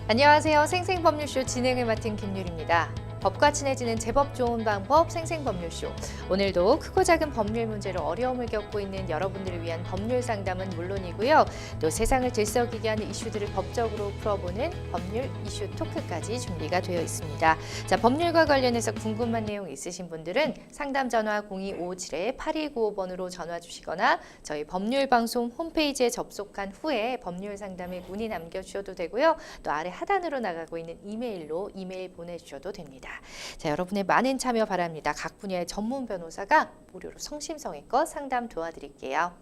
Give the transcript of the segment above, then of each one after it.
안녕하세요. 생생법률쇼 진행을 맡은 김유리입니다. 법과 친해지는 제법 좋은 방법 생생법률쇼. 오늘도 크고 작은 법률 문제로 어려움을 겪고 있는 여러분들을 위한 법률 상담은 물론이고요. 또 세상을 들썩이게 하는 이슈들을 법적으로 풀어보는 법률 이슈 토크까지 준비가 되어 있습니다. 자, 법률과 관련해서 궁금한 내용 있으신 분들은 상담 전화 0257-8295번으로 전화 주시거나 저희 법률방송 홈페이지에 접속한 후에 법률 상담에 문의 남겨주셔도 되고요. 또 아래 하단으로 나가고 있는 이메일로 이메일 보내주셔도 됩니다. 자, 여러분의 많은 참여 바랍니다. 각 분야의 전문 변호사가 무료로 성심성의껏 상담 도와드릴게요.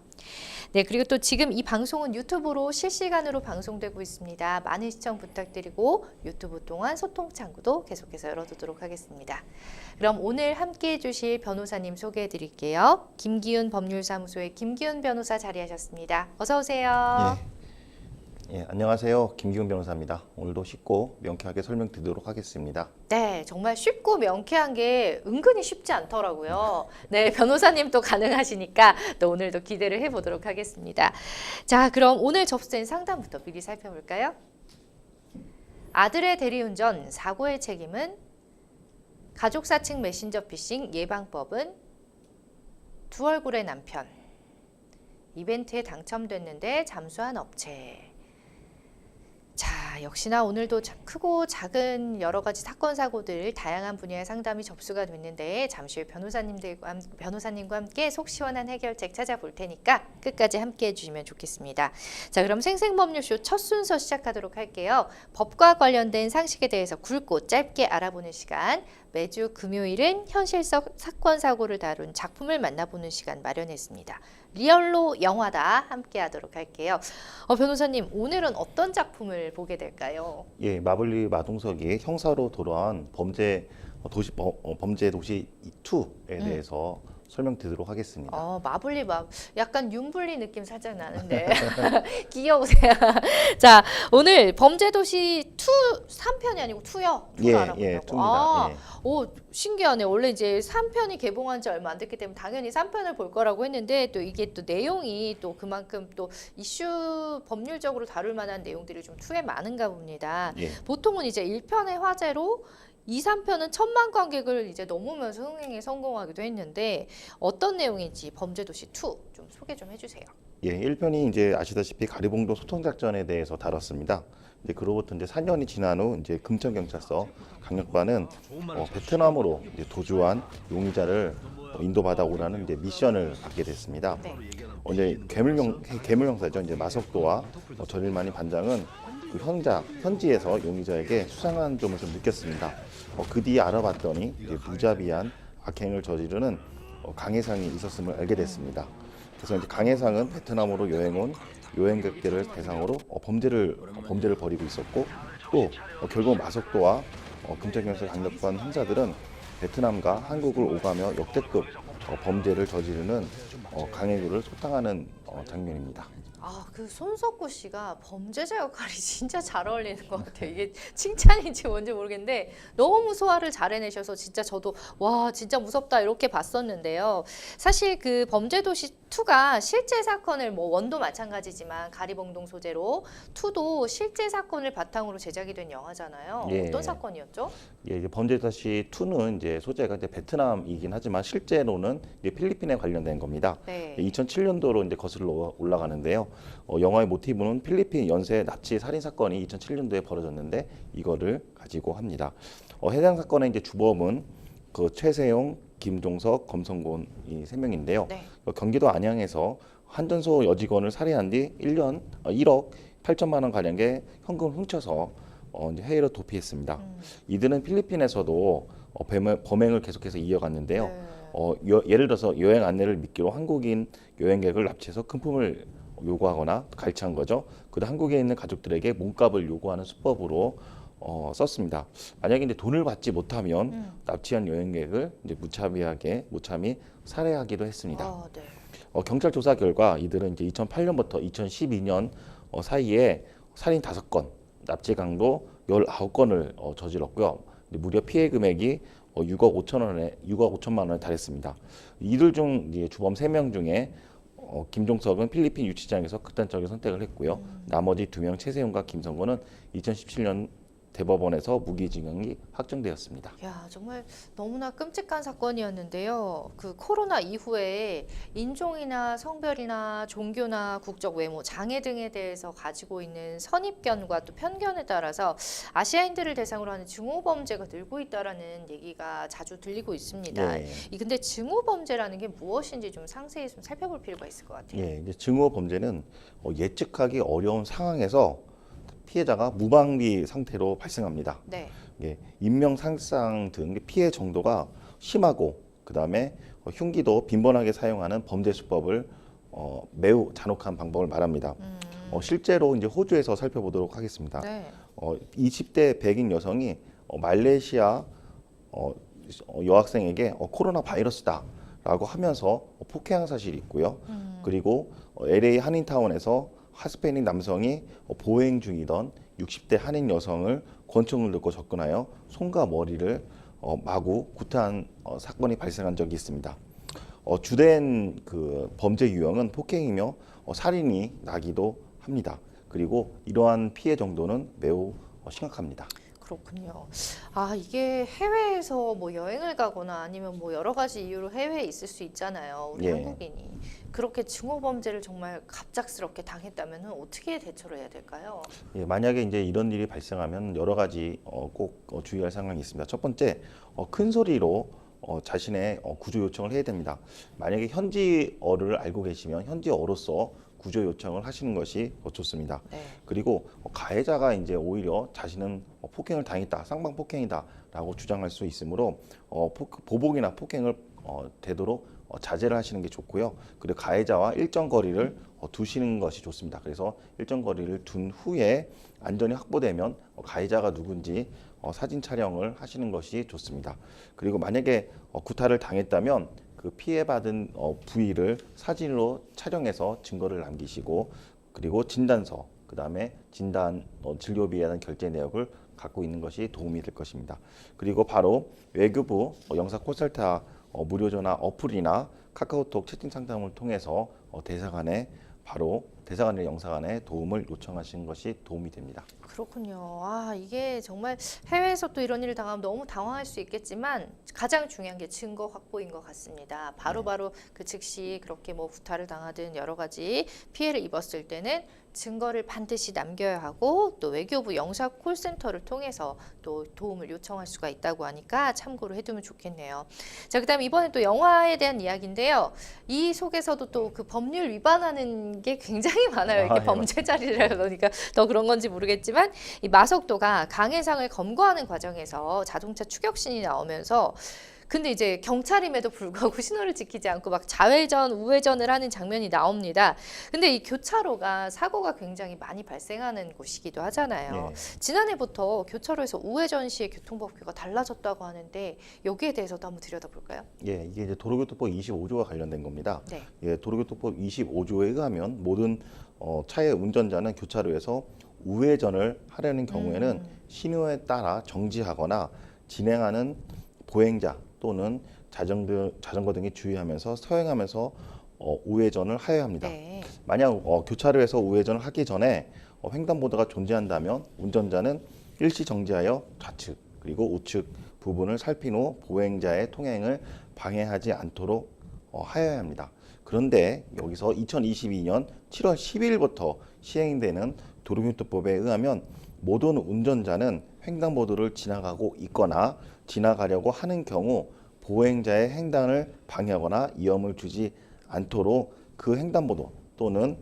네, 그리고 또 지금 이 방송은 유튜브로 실시간으로 방송되고 있습니다. 많은 시청 부탁드리고 유튜브 동안 소통 창구도 계속해서 열어두도록 하겠습니다. 그럼 오늘 함께해 주실 변호사님 소개해 드릴게요. 김기훈 법률사무소의 김기훈 변호사 자리하셨습니다. 어서 오세요. 안녕하세요. 김기훈 변호사입니다. 오늘도 쉽고 명쾌하게 설명드리도록 하겠습니다. 네, 정말 쉽고 명쾌한 게 은근히 쉽지 않더라고요. 네, 변호사님 또 가능하시니까 또 오늘도 기대를 해보도록 하겠습니다. 자, 그럼 오늘 접수된 상담부터 미리 살펴볼까요? 아들의 대리운전 사고의 책임은 가족사칭 메신저 피싱 예방법은 두 얼굴의 남편 이벤트에 당첨됐는데 잠수한 업체. 자, 역시나 오늘도 크고 작은 여러 가지 사건 사고들 다양한 분야의 상담이 접수가 됐는데 잠시 후 변호사님과 함께 속 시원한 해결책 찾아볼 테니까 끝까지 함께 해주시면 좋겠습니다. 자, 그럼 생생법률쇼 첫 순서 시작하도록 할게요. 법과 관련된 상식에 대해서 굵고 짧게 알아보는 시간. 매주 금요일은 현실적 사건 사고를 다룬 작품을 만나보는 시간 마련했습니다. 리얼로 영화다 함께 하도록 할게요. 변호사님, 오늘은 어떤 작품을 보게 될까요? 예, 마블리 마동석이 형사로 돌아온 범죄 도시 2에 대해서 설명드리도록 하겠습니다. 마블리 약간 윤블리 느낌 살짝 나는데 귀여우세요. 자, 오늘 범죄도시 2 3편이 아니고 2요? 2로 알아보려고. 예, 2입니다. 오, 신기하네. 원래 이제 3편이 개봉한 지 얼마 안 됐기 때문에 당연히 3편을 볼 거라고 했는데 또 이게 또 내용이 또 그만큼 또 이슈 법률적으로 다룰 만한 내용들이 좀 2에 많은가 봅니다. 예. 보통은 이제 1편의 화제로 2, 3편은 1000만 관객을 이제 넘으면서 흥행에 성공하기도 했는데 어떤 내용인지 범죄도시 2 좀 소개 좀 해주세요. 예, 1편이 이제 아시다시피 가리봉동 소통작전에 대해서 다뤘습니다. 이제 그로부터 이제 4년이 지난 후 이제 금천경찰서 강력반은 베트남으로 이제 도주한 용의자를 인도받아 오라는 이제 미션을 받게 됐습니다. 네. 이제 괴물형사죠. 이제 마석도와 전일만이 반장은 그 현지에서 용의자에게 수상한 점을 좀 느꼈습니다. 그 뒤에 알아봤더니 이제 무자비한 악행을 저지르는 강해상이 있었음을 알게 됐습니다. 그래서 이제 강해상은 베트남으로 여행 온 여행객들을 대상으로 범죄를 벌이고 있었고 또 결국 마석도와 금천경찰 강력반 형사들은 베트남과 한국을 오가며 역대급 범죄를 저지르는 강해구를 소탕하는 장면입니다. 그 손석구 씨가 범죄자 역할이 진짜 잘 어울리는 것 같아요. 이게 칭찬인지 뭔지 모르겠는데 너무 소화를 잘 해내셔서 진짜 저도 와 진짜 무섭다 이렇게 봤었는데요. 사실 그 범죄도시 2가 실제 사건을 원도 마찬가지지만 가리봉동 소재로 2도 실제 사건을 바탕으로 제작이 된 영화잖아요. 예. 어떤 사건이었죠? 예, 이제 범죄도시 2는 이제 소재가 이제 베트남이긴 하지만 실제로는 이제 필리핀에 관련된 겁니다. 네. 2007년도로 이제 거슬러 올라가는데요. 영화의 모티브는 필리핀 연쇄 납치 살인 사건이 2007년도에 벌어졌는데 이거를 가지고 합니다. 해당 사건의 이제 주범은 그 최세용, 김종석, 검성곤 이 3명인데요. 네. 경기도 안양에서 한전소 여직원을 살해한 뒤 1억 8천만 원 가량의 현금을 훔쳐서 이제 해외로 도피했습니다. 이들은 필리핀에서도 범행을 계속해서 이어갔는데요. 네. 예를 들어서 여행 안내를 미끼로 한국인 여행객을 납치해서 금품을 요구하거나 갈취한 거죠. 그리고 한국에 있는 가족들에게 몸값을 요구하는 수법으로 썼습니다. 만약에 이제 돈을 받지 못하면 납치한 여행객을 이제 무참히 살해하기도 했습니다. 네. 경찰 조사 결과 이들은 이제 2008년부터 2012년 사이에 살인 5건, 납치 강도 19건을 저질렀고요. 무려 피해 금액이 6억 5천만 원에 달했습니다. 이들 중 이제 주범 3명 중에 김종석은 필리핀 유치장에서 극단적인 선택을 했고요. 나머지 2명 최세용과 김성건은 2017년 대법원에서 무기징역이 확정되었습니다. 야, 정말 너무나 끔찍한 사건이었는데요. 그 코로나 이후에 인종이나 성별이나 종교나 국적 외모, 장애 등에 대해서 가지고 있는 선입견과 또 편견에 따라서 아시아인들을 대상으로 하는 증오 범죄가 늘고 있다라는 얘기가 자주 들리고 있습니다. 예. 근데 증오 범죄라는 게 무엇인지 좀 상세히 좀 살펴볼 필요가 있을 것 같아요. 예, 이제 증오 범죄는 예측하기 어려운 상황에서 피해자가 무방비 상태로 발생합니다. 네. 예, 인명상상 등 피해 정도가 심하고 그다음에 흉기도 빈번하게 사용하는 범죄 수법을 매우 잔혹한 방법을 말합니다. 실제로 이제 호주에서 살펴보도록 하겠습니다. 네. 20대 백인 여성이 말레이시아 여학생에게 코로나 바이러스다라고 하면서 폭행한 사실이 있고요. 그리고 LA 한인타운에서 스페인 남성이 보행 중이던 60대 한인 여성을 권총을 들고 접근하여 손과 머리를 마구 구타한 사건이 발생한 적이 있습니다. 주된 그 범죄 유형은 폭행이며 살인이 나기도 합니다. 그리고 이러한 피해 정도는 매우 심각합니다. 그렇군요. 아, 이게 해외에서 뭐 여행을 가거나 아니면 뭐 여러 가지 이유로 해외에 있을 수 있잖아요. 우리 예. 한국인이. 그렇게 증오 범죄를 정말 갑작스럽게 당했다면 어떻게 대처를 해야 될까요? 예, 만약에 이제 이런 일이 발생하면 여러 가지 꼭 주의할 상황이 있습니다. 첫 번째, 큰 소리로 자신의 구조 요청을 해야 됩니다. 만약에 현지어를 알고 계시면 현지어로서 구조 요청을 하시는 것이 좋습니다. 네. 그리고 가해자가 이제 오히려 자신은 폭행을 당했다, 쌍방 폭행이다라고 주장할 수 있으므로 보복이나 폭행을 되도록 자제를 하시는 게 좋고요. 그리고 가해자와 일정 거리를 두시는 것이 좋습니다. 그래서 일정 거리를 둔 후에 안전이 확보되면 가해자가 누군지 사진 촬영을 하시는 것이 좋습니다. 그리고 만약에 구타를 당했다면 그 피해받은 부위를 사진으로 촬영해서 증거를 남기시고 그리고 진단서, 그다음에 진단 진료비에 대한 결제 내역을 갖고 있는 것이 도움이 될 것입니다. 그리고 바로 외교부 영사 콘설트 무료 전화 어플이나 카카오톡 채팅 상담을 통해서 대사관의 영사관에 도움을 요청하시는 것이 도움이 됩니다. 그렇군요. 아, 이게 정말 해외에서 또 이런 일을 당하면 너무 당황할 수 있겠지만 가장 중요한 게 증거 확보인 것 같습니다. 바로바로 그 즉시 그렇게 뭐 구타를 당하든 여러 가지 피해를 입었을 때는 증거를 반드시 남겨야 하고 또 외교부 영사 콜센터를 통해서 또 도움을 요청할 수가 있다고 하니까 참고로 해두면 좋겠네요. 자, 그다음 이번에 또 영화에 대한 이야기인데요. 이 속에서도 또 그 법률 위반하는 게 굉장히 많아요. 이게 예, 범죄자리라 그러니까 더 그런 건지 모르겠지만 이 마석도가 강해상을 검거하는 과정에서 자동차 추격신이 나오면서 근데 이제 경찰임에도 불구하고 신호를 지키지 않고 막 좌회전, 우회전을 하는 장면이 나옵니다. 근데 이 교차로가 사고가 굉장히 많이 발생하는 곳이기도 하잖아요. 예. 지난해부터 교차로에서 우회전 시의 교통법규가 달라졌다고 하는데 여기에 대해서도 한번 들여다볼까요? 예, 이게 이제 도로교통법 25조와 관련된 겁니다. 네. 예, 도로교통법 25조에 의하면 모든 차의 운전자는 교차로에서 우회전을 하려는 경우에는 신호에 따라 정지하거나 진행하는 보행자 또는 자전거 등에 주의하면서 서행하면서 우회전을 하여야 합니다. 네. 만약 교차로에서 우회전을 하기 전에 횡단보도가 존재한다면 운전자는 일시 정지하여 좌측 그리고 우측 부분을 살핀 후 보행자의 통행을 방해하지 않도록 하여야 합니다. 그런데 여기서 2022년 7월 10일부터 시행되는 도로교통법에 의하면 모든 운전자는 횡단보도를 지나가고 있거나 지나가려고 하는 경우 보행자의 횡단을 방해하거나 위험을 주지 않도록 그 횡단보도 또는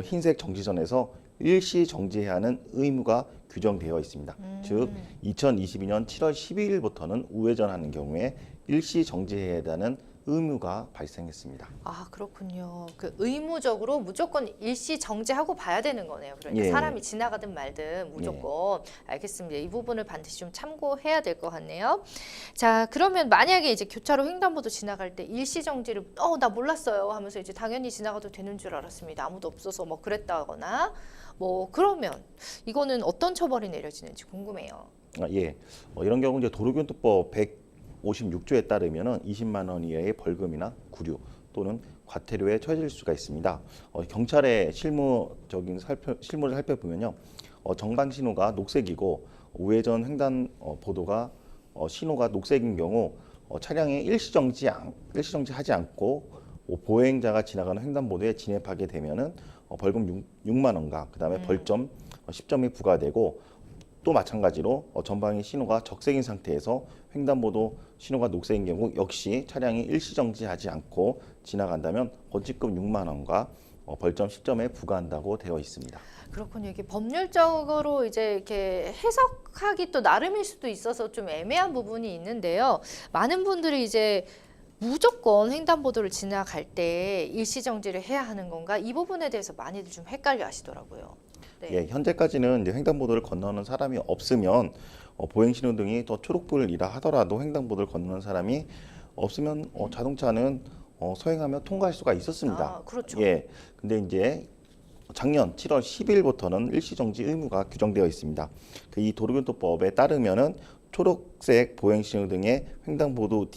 흰색 정지선에서 일시 정지해야 하는 의무가 규정되어 있습니다. 즉 2022년 7월 12일부터는 우회전하는 경우에 일시 정지해야 하는 의무가 발생했습니다. 아, 그렇군요. 그 의무적으로 무조건 일시 정지하고 봐야 되는 거네요. 그러니까 예. 사람이 지나가든 말든 무조건. 알겠습니다. 이 부분을 반드시 좀 참고해야 될 것 같네요. 자, 그러면 만약에 이제 교차로 횡단보도 지나갈 때 일시 정지를 나 몰랐어요 하면서 이제 당연히 지나가도 되는 줄 알았습니다. 아무도 없어서 뭐 그랬다거나 뭐 그러면 이거는 어떤 처벌이 내려지는지 궁금해요. 예, 이런 경우 이제 도로교통법 56조에 따르면 20만 원 이하의 벌금이나 구류 또는 과태료에 처해질 수가 있습니다. 경찰의 실무를 살펴보면요. 정방 신호가 녹색이고 우회전 횡단 보도가 신호가 녹색인 경우 차량이 일시정지하지 않고 보행자가 지나가는 횡단보도에 진입하게 되면은 벌금 6만 원과 그다음에 벌점 10점이 부과되고 또 마찬가지로 전방의 신호가 적색인 상태에서 횡단보도 신호가 녹색인 경우 역시 차량이 일시정지하지 않고 지나간다면 원칙금 6만 원과 벌점 10점에 부과한다고 되어 있습니다. 그렇군요. 이게 법률적으로 이제 이렇게 해석하기 또 나름일 수도 있어서 좀 애매한 부분이 있는데요. 많은 분들이 이제 무조건 횡단보도를 지나갈 때 일시정지를 해야 하는 건가? 이 부분에 대해서 많이들 좀 헷갈려 하시더라고요. 네. 예, 현재까지는 이제 횡단보도를 건너는 사람이 없으면 보행신호등이 더 초록불이라 하더라도 횡단보도를 건너는 사람이 없으면 자동차는 서행하며 통과할 수가 있었습니다. 아, 그렇죠. 예, 근데 이제 작년 7월 10일부터는 일시정지 의무가 규정되어 있습니다. 이 도로교통법에 따르면은 초록색 보행신호등의 횡단보도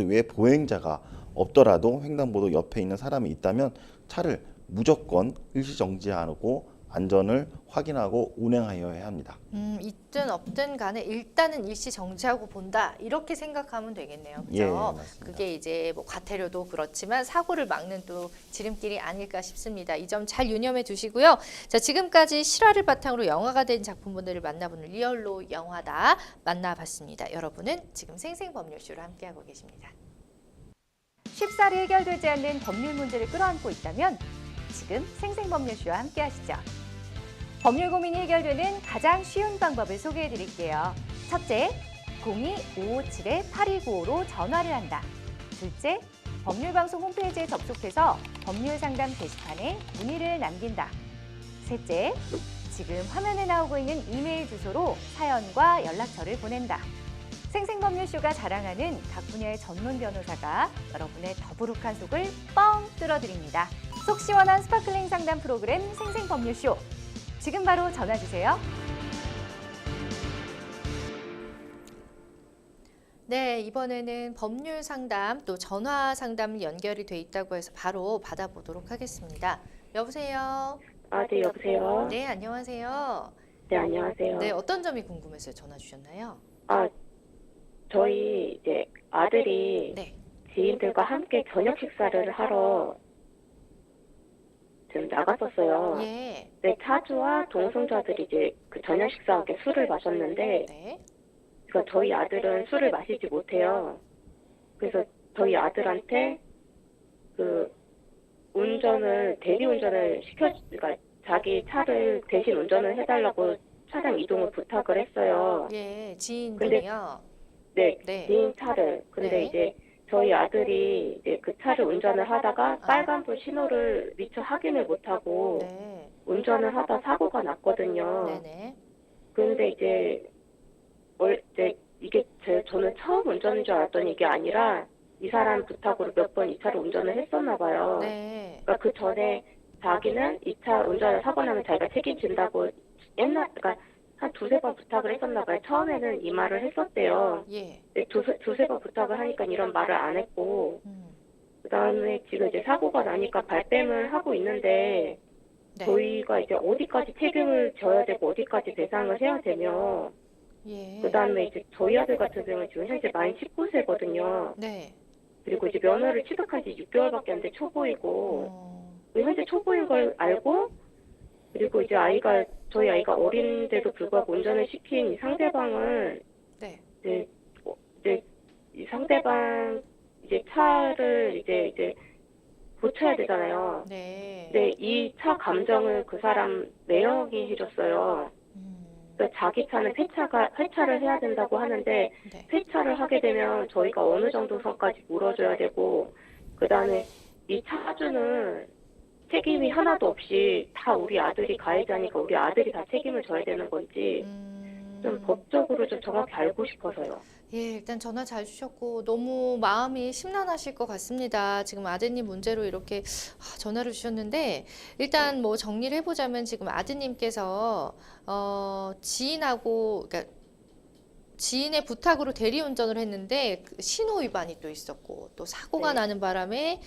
위에 보행자가 없더라도 횡단보도 옆에 있는 사람이 있다면 차를 무조건 일시정지하고 안전을 확인하고 운행하여야 합니다. 있든 없든 간에 일단은 일시 정지하고 본다 이렇게 생각하면 되겠네요. 그죠? 예, 맞습니다. 그게 이제 뭐 과태료도 그렇지만 사고를 막는 또 지름길이 아닐까 싶습니다. 이 점 잘 유념해 두시고요. 자, 지금까지 실화를 바탕으로 영화가 된 작품분들을 만나보는 리얼로 영화다 만나봤습니다. 여러분은 지금 생생법률쇼를 함께하고 계십니다. 쉽사리 해결되지 않는 법률 문제를 끌어안고 있다면 지금 생생법률쇼와 함께하시죠. 법률 고민이 해결되는 가장 쉬운 방법을 소개해드릴게요. 첫째, 02-557-8295로 전화를 한다. 둘째, 법률방송 홈페이지에 접속해서 법률상담 게시판에 문의를 남긴다. 셋째, 지금 화면에 나오고 있는 이메일 주소로 사연과 연락처를 보낸다. 생생법률쇼가 자랑하는 각 분야의 전문 변호사가 여러분의 더부룩한 속을 뻥 뚫어드립니다. 속 시원한 스파클링 상담 프로그램 생생법률쇼. 지금 바로 전화 주세요. 네, 이번에는 법률 상담 또 전화 상담 연결이 돼 있다고 해서 바로 받아보도록 하겠습니다. 여보세요? 네, 여보세요? 네, 안녕하세요. 네, 안녕하세요. 네, 어떤 점이 궁금해서 전화 주셨나요? 저희 이제 아들이 네. 지인들과 함께 저녁 식사를 하러 지금 나갔었어요. 예. 네, 차주와 동승자들이 이제 그 저녁 식사와 함께 술을 마셨는데, 네. 그러니까 저희 아들은 술을 마시지 못해요. 그래서 저희 아들한테 그 대리운전을 그러니까 자기 차를 대신 운전을 해달라고 차량 이동을 부탁을 했어요. 예, 지인분이요. 네, 네. 지인 차를. 근데 네. 이제 저희 아들이 이제 그 차를 운전을 하다가 빨간불 신호를 미처 확인을 못하고 네. 운전을 하다 사고가 났거든요. 네네. 그런데 이제 이게 저는 처음 운전인 줄 알았더니 이게 아니라 이 사람 부탁으로 몇 번 이 차를 운전을 했었나 봐요. 네. 그러니까 그 전에 자기는 이 차 운전을 사고 나면 자기가 책임진다고 그러니까 한 두세 번 부탁을 했었나 봐요. 처음에는 이 말을 했었대요. 예. 근데 두세 번 부탁을 하니까 이런 말을 안 했고, 음. 그다음에 지금 이제 사고가 나니까 발뺌을 하고 있는데, 네. 저희가 이제 어디까지 책임을 져야 되고 어디까지 배상을 해야 되며, 예. 그다음에 이제 저희 아들 같은 경우는 지금 현재 만 19세거든요. 네. 그리고 이제 면허를 취득한 지 6개월밖에 안 돼 초보이고, 어. 현재 초보인 걸 알고, 그리고 이제 저희 아이가 어린데도 불구하고 운전을 시킨 이 상대방은 네. 이제 이 상대방 이제 차를 이제 고쳐야 되잖아요. 네. 근데 이 차 감정을 그 사람 매형이 해줬어요. 그러니까 자기 차는 폐차를 해야 된다고 하는데 네. 폐차를 하게 되면 저희가 어느 정도 선까지 물어줘야 되고, 그다음에 이 차주는 책임이 하나도 없이 다 우리 아들이 가해자니까 우리 아들이 다 책임을 져야 되는 건지 좀 법적으로 좀 정확히 알고 싶어서요. 예, 일단 전화 잘 주셨고 너무 마음이 심란하실 것 같습니다. 지금 아드님 문제로 이렇게 전화를 주셨는데 일단 뭐 정리를 해보자면 지금 아드님께서 지인하고 그러니까 지인의 부탁으로 대리운전을 했는데 그 신호 위반이 또 있었고 또 사고가 네. 나는 바람에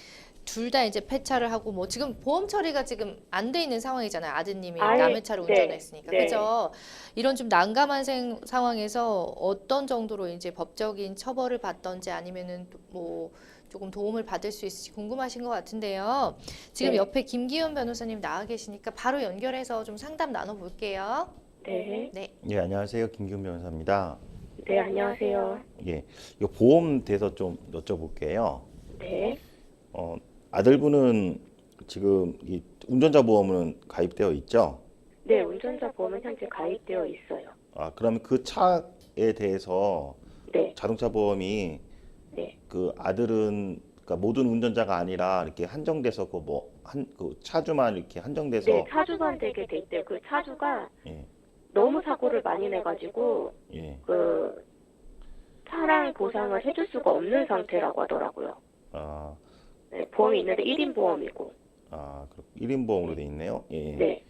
둘 다 이제 폐차를 하고 뭐 지금 보험 처리가 지금 안 돼 있는 상황이잖아요. 아드님이 아예, 남의 차를 네, 운전했으니까. 네. 그죠? 이런 좀 난감한 상황에서 어떤 정도로 이제 법적인 처벌을 받던지 아니면은 뭐 조금 도움을 받을 수 있을지 궁금하신 것 같은데요. 지금 네. 옆에 김기훈 변호사님 나와 계시니까 바로 연결해서 좀 상담 나눠볼게요. 네. 네. 예, 안녕하세요. 김기훈 변호사입니다. 네, 안녕하세요. 예, 이 보험 대해서 좀 여쭤볼게요. 네. 아들분은 지금 이 운전자 보험은 가입되어 있죠? 네, 운전자 보험은 현재 가입되어 있어요. 아, 그러면 그 차에 대해서 네. 자동차 보험이 네. 그 아들은 그러니까 모든 운전자가 아니라 이렇게 한정돼서 그 차주만 이렇게 한정돼서 네, 차주만 되게 돼 있대요. 그 차주가 예, 너무 사고를 많이 내가지고 예. 그 차량 보상을 해줄 수가 없는 상태라고 하더라고요. 아, 네, 보험이 있는데 1인 보험이고. 그럼 1인 보험으로 돼 있네요. 예. 네.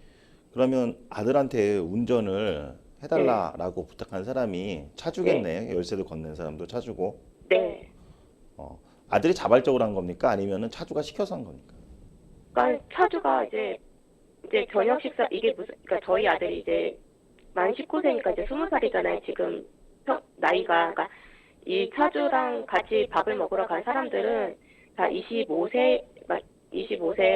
그러면 아들한테 운전을 해달라라고 부탁한 사람이 차주겠네요. 열쇠를 건넨 사람도 차주고. 네. 아들이 자발적으로 한 겁니까? 아니면은 차주가 시켜서 한 겁니까? 그러니까 차주가 이제 저녁 식사 이게 무슨 그러니까 저희 아들이 이제 만 19세니까 이제 20살이잖아요. 지금 나이가 그러니까 이 차주랑 같이 밥을 먹으러 간 사람들은 다 25세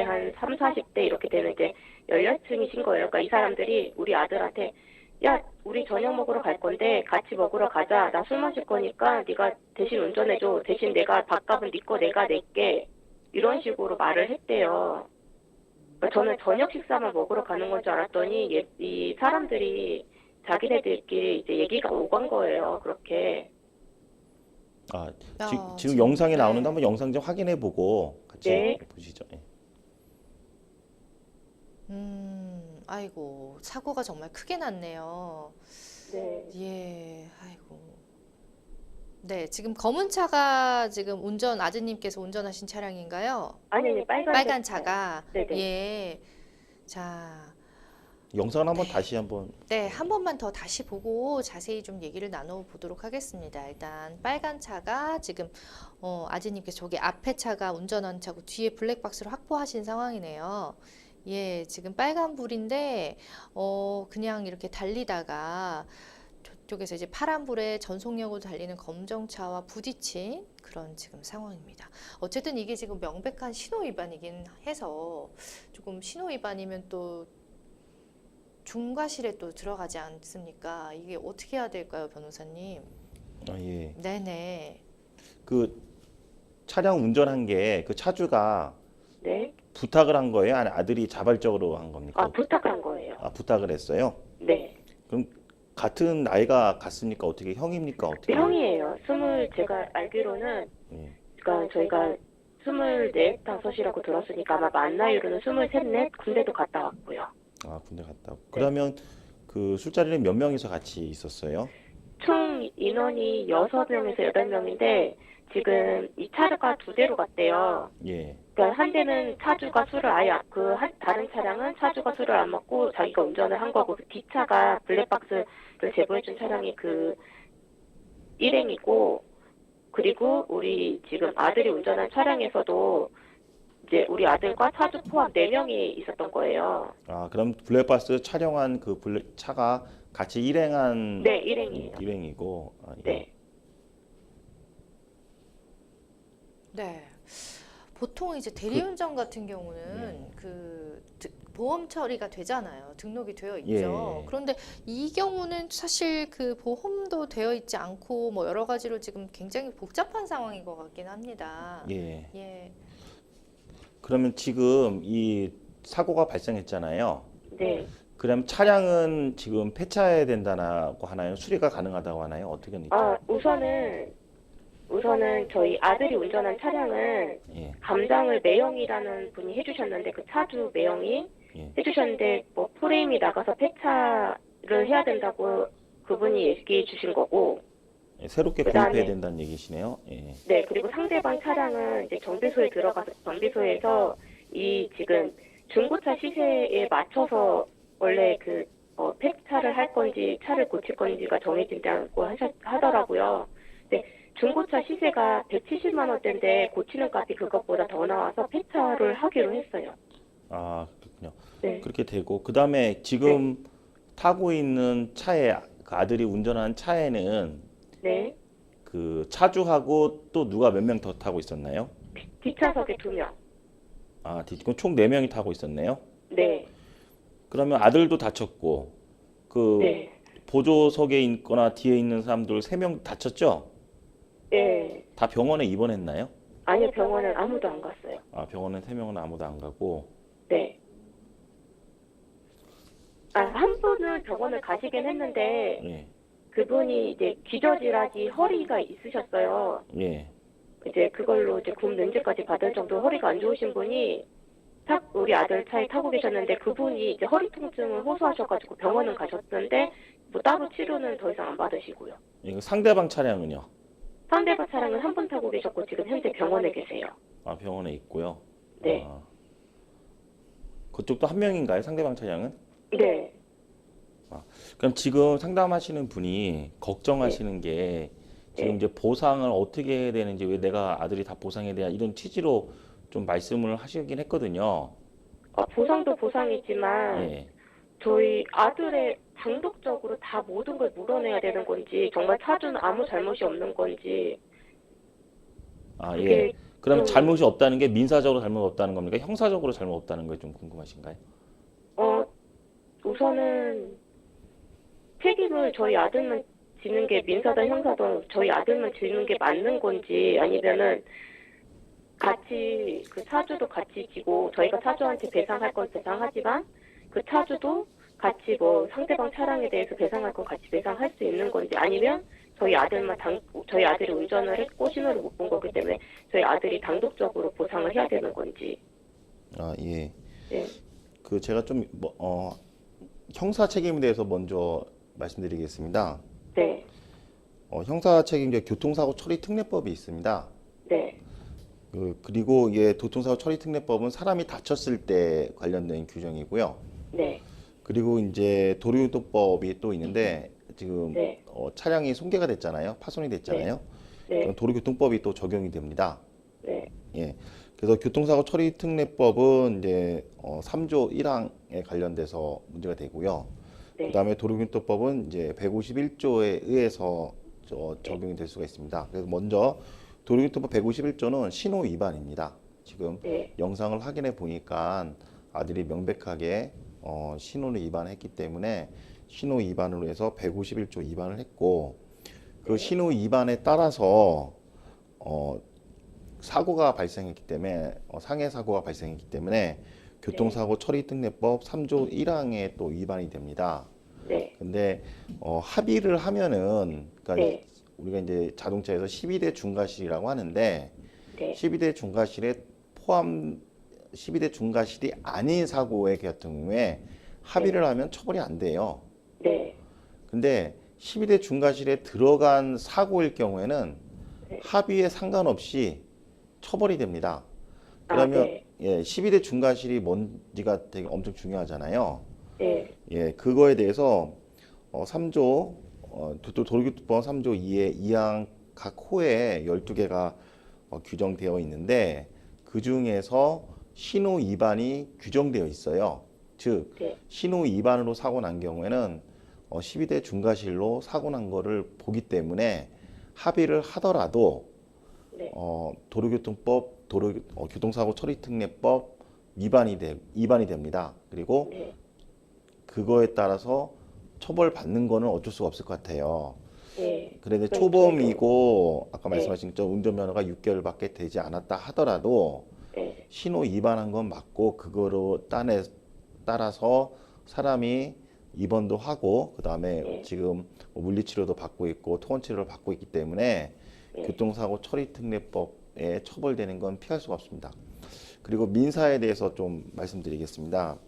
한 3, 40대 이렇게 되는 이제 연령층이신 거예요. 그러니까 이 사람들이 우리 아들한테 야, 우리 저녁 먹으러 갈 건데 같이 먹으러 가자. 나 술 마실 거니까 네가 대신 운전해줘. 대신 내가 밥값은 네 거 내가 낼게. 이런 식으로 말을 했대요. 그러니까 저는 저녁 식사만 먹으러 가는 건 줄 알았더니 이 사람들이 자기네들끼리 이제 얘기가 오간 거예요. 그렇게. 지금 영상이 네. 나오는데 한번 영상 좀 확인해 보고 같이 네. 보시죠. 예. 아이고, 사고가 정말 크게 났네요. 네. 예, 아이고. 네, 지금 검은 차가 지금 아드님께서 운전하신 차량인가요? 아니, 빨간 차가. 네네. 예. 자, 영상을 한번 다시 한번 네, 한 번만 더 다시 보고 자세히 좀 얘기를 나눠보도록 하겠습니다. 일단 빨간 차가 지금 아드님께서 저기 앞에 차가 운전한 차고 뒤에 블랙박스로 확보하신 상황이네요. 예, 지금 빨간불인데 그냥 이렇게 달리다가 저쪽에서 이제 파란불에 전속력으로 달리는 검정차와 부딪힌 그런 지금 상황입니다. 어쨌든 이게 지금 명백한 신호 위반이긴 해서 조금 신호 위반이면 또 중과실에 또 들어가지 않습니까? 이게 어떻게 해야 될까요, 변호사님? 예. 네네. 그 차량 운전한 게 그 차주가 네. 부탁을 한 거예요? 아니 아들이 자발적으로 한 겁니까? 부탁한 거예요. 부탁을 했어요? 네. 그럼 같은 나이가 같습니까? 어떻게 형입니까? 어떻게? 형이에요. 제가 알기로는 예. 그러니까 저희가 24, 5이라고 들었으니까 아마 만 나이로는 23, 4 군대도 갔다 왔고요. 군대 갔다 오고. 그러면 그 술자리는 몇 명이서 같이 있었어요? 총 인원이 6명에서 8명인데 지금 이 차주가 2대로 갔대요. 예. 그러니까 한 대는 차주가 술을 다른 차량은 차주가 술을 안 먹고 자기가 운전을 한 거고 그 뒷차가 블랙박스를 제보해준 차량이 그 일행이고 그리고 우리 지금 아들이 운전한 차량에서도 이제 우리 아들과 차주 포함 4명이 있었던 거예요. 그럼 블랙박스 촬영한 그 차가 같이 일행한 네, 일행이에요. 일행이고. 예. 네. 네. 보통 이제 대리운전 같은 경우는 보험 처리가 되잖아요. 등록이 되어 있죠. 예. 그런데 이 경우는 사실 그 보험도 되어 있지 않고 뭐 여러 가지로 지금 굉장히 복잡한 상황인 것 같긴 합니다. 예. 예. 그러면 지금 이 사고가 발생했잖아요. 네. 그럼 차량은 지금 폐차해야 된다고 하나요? 수리가 가능하다고 하나요? 어떻게 있죠? 우선은 저희 아들이 운전한 차량은 예. 감장을 매형이라는 분이 해주셨는데 그 차주 매형이 예. 해주셨는데 뭐 프레임이 나가서 폐차를 해야 된다고 그분이 얘기해 주신 거고 새롭게 그다음에- 구입해야 된다는 얘기시네요. 예. 네 그리고 상대방 차량은 이제 정비소에 들어가서 정비소에서 이 지금 중고차 시세에 맞춰서 원래 그 폐차를 할 건지 차를 고칠 건지가 정해진다고 하더라고요. 근데 중고차 시세가 170만 원대인데 고치는 값이 그것보다 더 나와서 폐차를 하기로 했어요. 아, 그렇군요. 네. 그렇게 되고 그다음에 지금 타고 있는 차에 그 아들이 운전하는 차에는 네. 그 차주하고 또 누가 몇 명 더 타고 있었나요? 뒷차석에 2명. 아, 그럼 총 4명이 타고 있었네요. 네. 그러면 아들도 다쳤고 그 네. 보조석에 있거나 뒤에 있는 사람들 3명 다쳤죠? 네. 다 병원에 입원했나요? 아니요, 병원은 아무도 안 갔어요. 아, 병원은 3명은 아무도 안 가고. 네. 한 분은 병원을 가시긴 했는데, 예. 그분이 이제 기저질환이 허리가 있으셨어요. 예. 이제 그걸로 이제 금 렌즈까지 받을 정도로 허리가 안 좋으신 분이 우리 아들 차에 타고 계셨는데 그분이 이제 허리 통증을 호소하셔가지고 병원은 가셨는데 뭐 따로 치료는 더 이상 안 받으시고요. 이거 상대방 차량은요? 상대방 차량은 한 분 타고 계셨고 지금 현재 병원에 계세요. 아, 병원에 있고요. 네. 아, 그쪽도 한 명인가요? 상대방 차량은? 네. 그럼 지금 상담하시는 분이 걱정하시는 게 지금 네. 이제 보상을 어떻게 해야 되는지, 왜 내가 아들이 다 보상해야 되냐, 이런 취지로 좀 말씀을 하시긴 했거든요. 보상도 보상이지만 예. 저희 아들의 단독적으로 다 모든 걸 물어내야 되는 건지 정말 차주는 아무 잘못이 없는 건지 아, 그게 예. 그럼 좀- 잘못이 없다는 게 민사적으로 잘못 없다는 겁니까? 형사적으로 잘못 없다는 게 좀 궁금하신가요? 우선은 책임을 저희 아들만 지는 게 민사든 형사든 저희 아들만 지는 게 맞는 건지 아니면은 같이 그 차주도 같이 지고 저희가 차주한테 배상할 건 배상하지만 그 차주도 같이 뭐 상대방 차량에 대해서 배상할 건 같이 배상할 수 있는 건지 아니면 저희 아들이 운전을 했고 신호를 못 본 거기 때문에 저희 아들이 단독적으로 보상을 해야 되는 건지. 아, 예. 네. 그 제가 좀 형사 책임에 대해서 먼저 말씀드리겠습니다. 네. 형사 책임제 교통사고 처리 특례법이 있습니다. 네. 그리고 이게 교통사고 처리 특례법은 사람이 다쳤을 때 관련된 규정이고요. 네. 그리고 이제 도로교통법이 또 있는데 지금 네. 차량이 손괴가 됐잖아요. 파손이 됐잖아요. 네. 그럼 도로교통법이 또 적용이 됩니다. 네. 예. 그래서 교통사고 처리 특례법은 이제 3조 1항에 관련돼서 문제가 되고요. 네. 그다음에 도로교통법은 이제 151조에 의해서 적용이 될 수가 있습니다. 그래서 먼저 도로교통법 151조는 신호 위반입니다. 지금 네. 영상을 확인해 보니까 아들이 명백하게 신호를 위반했기 때문에 신호 위반으로 해서 151조 위반을 했고 그 신호 위반에 따라서 사고가 발생했기 때문에 상해 사고가 발생했기 때문에 교통사고 처리 특례법 3조 1항에 또 위반이 됩니다. 네. 근데 합의를 하면은 그러니까 네. 우리가 이제 자동차에서 12대 중과실이라고 하는데 네. 12대 중과실에 포함 12대 중과실이 아닌 사고의 경우에 합의를 하면 처벌이 안 돼요. 네. 근데 12대 중과실에 들어간 사고일 경우에는 네. 합의에 상관없이 처벌이 됩니다. 그러면 네. 예, 12대 중과실이 뭔지가 되게 엄청 중요하잖아요. 네. 예, 그거에 대해서 3조 도로교통법 3조 2의 2항 각 호에 12개가 규정되어 있는데 그 중에서 신호 위반이 규정되어 있어요. 즉 네. 신호 위반으로 사고 난 경우에는 12대 중과실로 사고 난 거를 보기 때문에 합의를 하더라도 네. 도로교통법 교통사고 처리 특례법 위반이 됩니다. 그리고 네. 그거에 따라서 처벌받는 거는 어쩔 수가 없을 것 같아요. 네. 그런데 그럼 초범이고 아까 네. 말씀하신 것처럼 운전면허가 6개월밖에 되지 않았다 하더라도 네. 신호 위반한 건 맞고 그거로 따라서 사람이 입원도 하고 그다음에 네. 지금 물리치료도 받고 있고 통원치료를 받고 있기 때문에 네. 교통사고 처리 특례법에 처벌되는 건 피할 수가 없습니다. 그리고 민사에 대해서 좀 말씀드리겠습니다.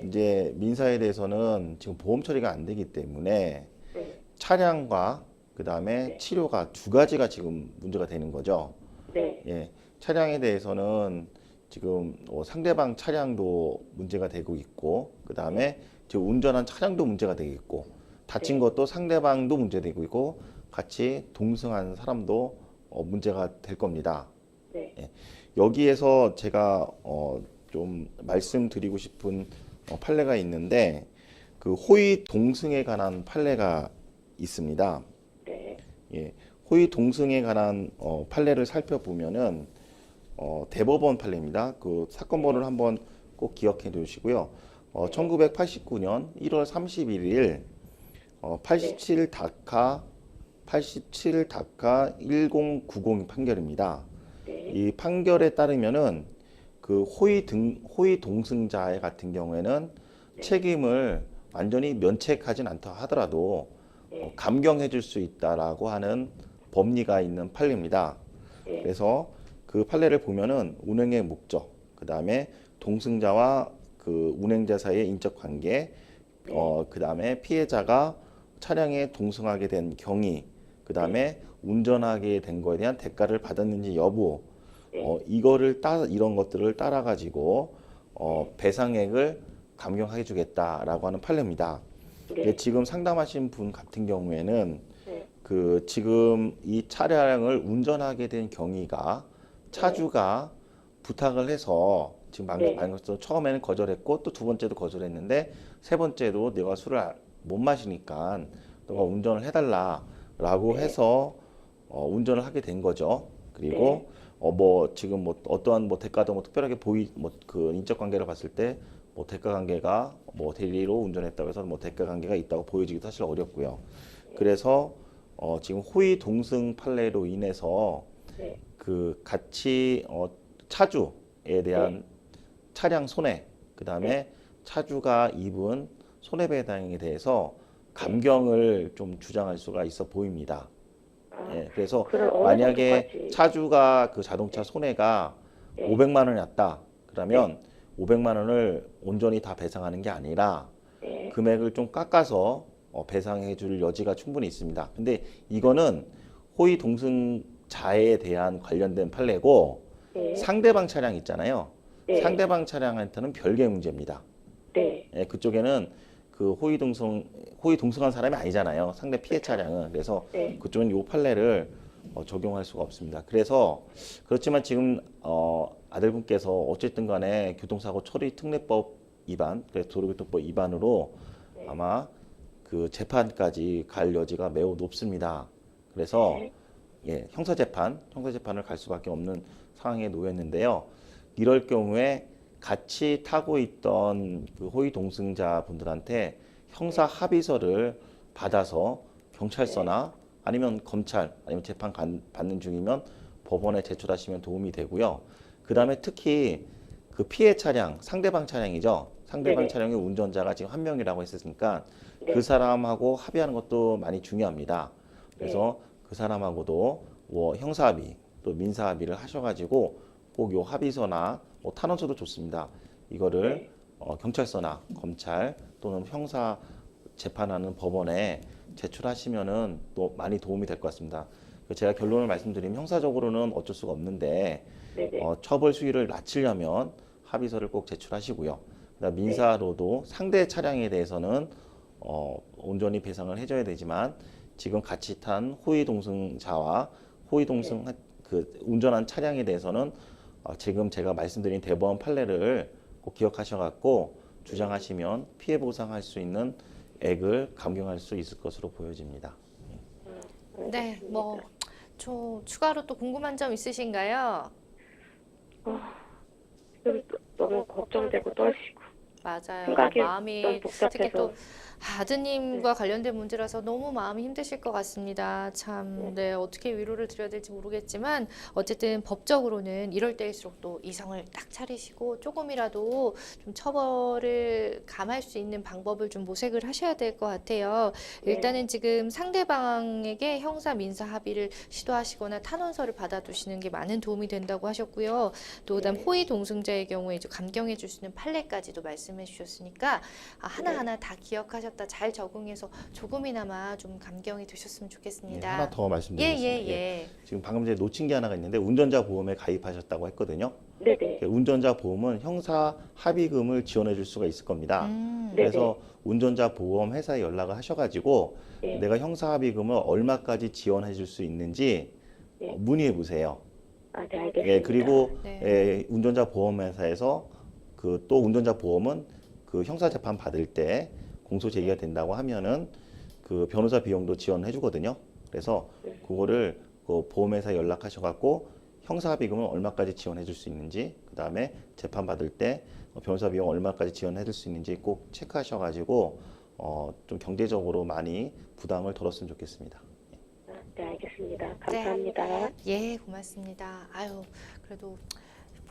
이제 민사에 대해서는 지금 보험 처리가 안 되기 때문에 네. 차량과 그다음에 네. 치료가 두 가지가 지금 문제가 되는 거죠. 네. 예. 차량에 대해서는 지금 상대방 차량도 문제가 되고 있고, 그 다음에 운전한 차량도 문제가 되고 있고, 다친 것도 상대방도 문제되고 있고, 같이 동승한 사람도 문제가 될 겁니다. 네. 예. 여기에서 제가 좀 말씀드리고 싶은 판례가 있는데, 그 호의 동승에 관한 판례가 있습니다. 네. 예. 호의 동승에 관한 판례를 살펴보면은 대법원 판례입니다. 그 사건 번호를 한번 꼭 기억해 두시고요. 1989년 1월 31일 87다카 1090 판결입니다. 네. 이 판결에 따르면은 그 호의 동승자 같은 경우에는 책임을 완전히 면책하진 않다 하더라도 감경해 줄 수 있다라고 하는 법리가 있는 판례입니다. 그래서 그 판례를 보면은 운행의 목적, 그 다음에 동승자와 그 운행자 사이의 인적 관계, 그 다음에 피해자가 차량에 동승하게 된 경위, 그 다음에 운전하게 된 거에 대한 대가를 받았는지 여부, 이런 것들을 따라 가지고 배상액을 감경해 주겠다라고 하는 판례입니다. 근데 지금 상담하신 분 같은 경우에는 그 지금 이 차량을 운전하게 된 경위가 차주가 부탁을 해서 지금 말한 것처럼 처음에는 거절했고 또 두 번째도 거절했는데 세 번째도 내가 술을 못 마시니까 너가 운전을 해달라라고 해서 운전을 하게 된 거죠. 그리고 지금 어떠한 대가도 특별하게 그 인적 관계를 봤을 때 대가 관계가 대리로 운전했다고 해서 대가 관계가 있다고 보여지기도 사실 어렵고요. 그래서 지금 호의 동승 판례로 인해서 그 같이 차주에 대한 차량 손해, 그 다음에 차주가 입은 손해배상에 대해서 감경을 좀 주장할 수가 있어 보입니다. 예, 그래서 만약에 차주가 그 자동차 손해가 500만 원이었다 그러면 500만 원을 온전히 다 배상하는 게 아니라 금액을 좀 깎아서 배상해 줄 여지가 충분히 있습니다. 근데 이거는 호의 동승자에 대한 관련된 판례고 상대방 차량 있잖아요. 상대방 차량한테는 별개의 문제입니다. 예, 그쪽에는 그 호의 동승한 사람이 아니잖아요. 상대 피해 차량은. 그래서 그쪽은 이 판례를 적용할 수가 없습니다. 그래서 그렇지만 지금 아들분께서 어쨌든 간에 교통사고 처리 특례법 위반, 도로교통법 위반으로 아마 그 재판까지 갈 여지가 매우 높습니다. 그래서 형사재판을 갈 수밖에 없는 상황에 놓였는데요. 이럴 경우에 같이 타고 있던 그 호의 동승자 분들한테 형사 합의서를 받아서 경찰서나 아니면 검찰 아니면 재판 받는 중이면 법원에 제출하시면 도움이 되고요. 그 다음에 특히 그 피해 차량, 상대방 차량이죠. 상대방 차량의 운전자가 지금 한 명이라고 했으니까 그 사람하고 합의하는 것도 많이 중요합니다. 그래서 그 사람하고도 형사 합의 또 민사 합의를 하셔가지고 꼭 요 합의서나 탄원서도 좋습니다. 이거를 경찰서나 검찰 또는 형사 재판하는 법원에 제출하시면은 또 많이 도움이 될 것 같습니다. 제가 결론을 말씀드리면 형사적으로는 어쩔 수가 없는데 처벌 수위를 낮추려면 합의서를 꼭 제출하시고요. 그다음 민사로도 상대 차량에 대해서는 온전히 배상을 해줘야 되지만 지금 같이 탄 호의 동승자와 호의 동승 그 운전한 차량에 대해서는 지금 제가 말씀드린 대법원 판례를 꼭 기억하셔갖고 주장하시면 피해 보상할 수 있는 액을 감경할 수 있을 것으로 보여집니다. 네, 추가로 또 궁금한 점 있으신가요? 너무 걱정되고 떨리고 맞아요. 생각이 마음이 너무 복잡해서. 특히 또 아드님과 관련된 문제라서 너무 마음이 힘드실 것 같습니다. 참, 어떻게 위로를 드려야 될지 모르겠지만 어쨌든 법적으로는 이럴 때일수록 또 이성을 딱 차리시고 조금이라도 좀 처벌을 감할 수 있는 방법을 좀 모색을 하셔야 될 것 같아요. 일단은 지금 상대방에게 형사 민사 합의를 시도하시거나 탄원서를 받아두시는 게 많은 도움이 된다고 하셨고요. 또 그다음 호의 동승자의 경우에 이제 감경해 줄 수 있는 판례까지도 말씀해 주셨으니까 하나하나 다 기억하셔서 하셨다 잘 적응해서 조금이나마 좀 감경이 되셨으면 예, 좋겠습니다. 하나 더 말씀드리겠습니다. 예. 지금 방금 전에 놓친 게 하나가 있는데 운전자 보험에 가입하셨다고 했거든요. 네네. 운전자 보험은 형사 합의금을 지원해 줄 수가 있을 겁니다. 네네. 그래서 운전자 보험 회사에 연락을 하셔가지고 네. 내가 형사 합의금을 얼마까지 지원해 줄 수 있는지 네. 문의해 보세요. 아, 네, 알겠습니다. 예, 그리고 네. 운전자 보험회사에서 그 또 운전자 보험은 그 형사 재판 받을 때 공소 제기가 된다고 하면은 그 변호사 비용도 지원해 주거든요. 그래서 그거를 그 보험회사에 연락하셔갖고 형사 합의금은 얼마까지 지원해 줄 수 있는지, 그 다음에 재판 받을 때 변호사 비용 얼마까지 지원해 줄 수 있는지 꼭 체크하셔가지고 좀 경제적으로 많이 부담을 덜었으면 좋겠습니다. 아, 네, 알겠습니다. 감사합니다. 예, 고맙습니다. 아유, 그래도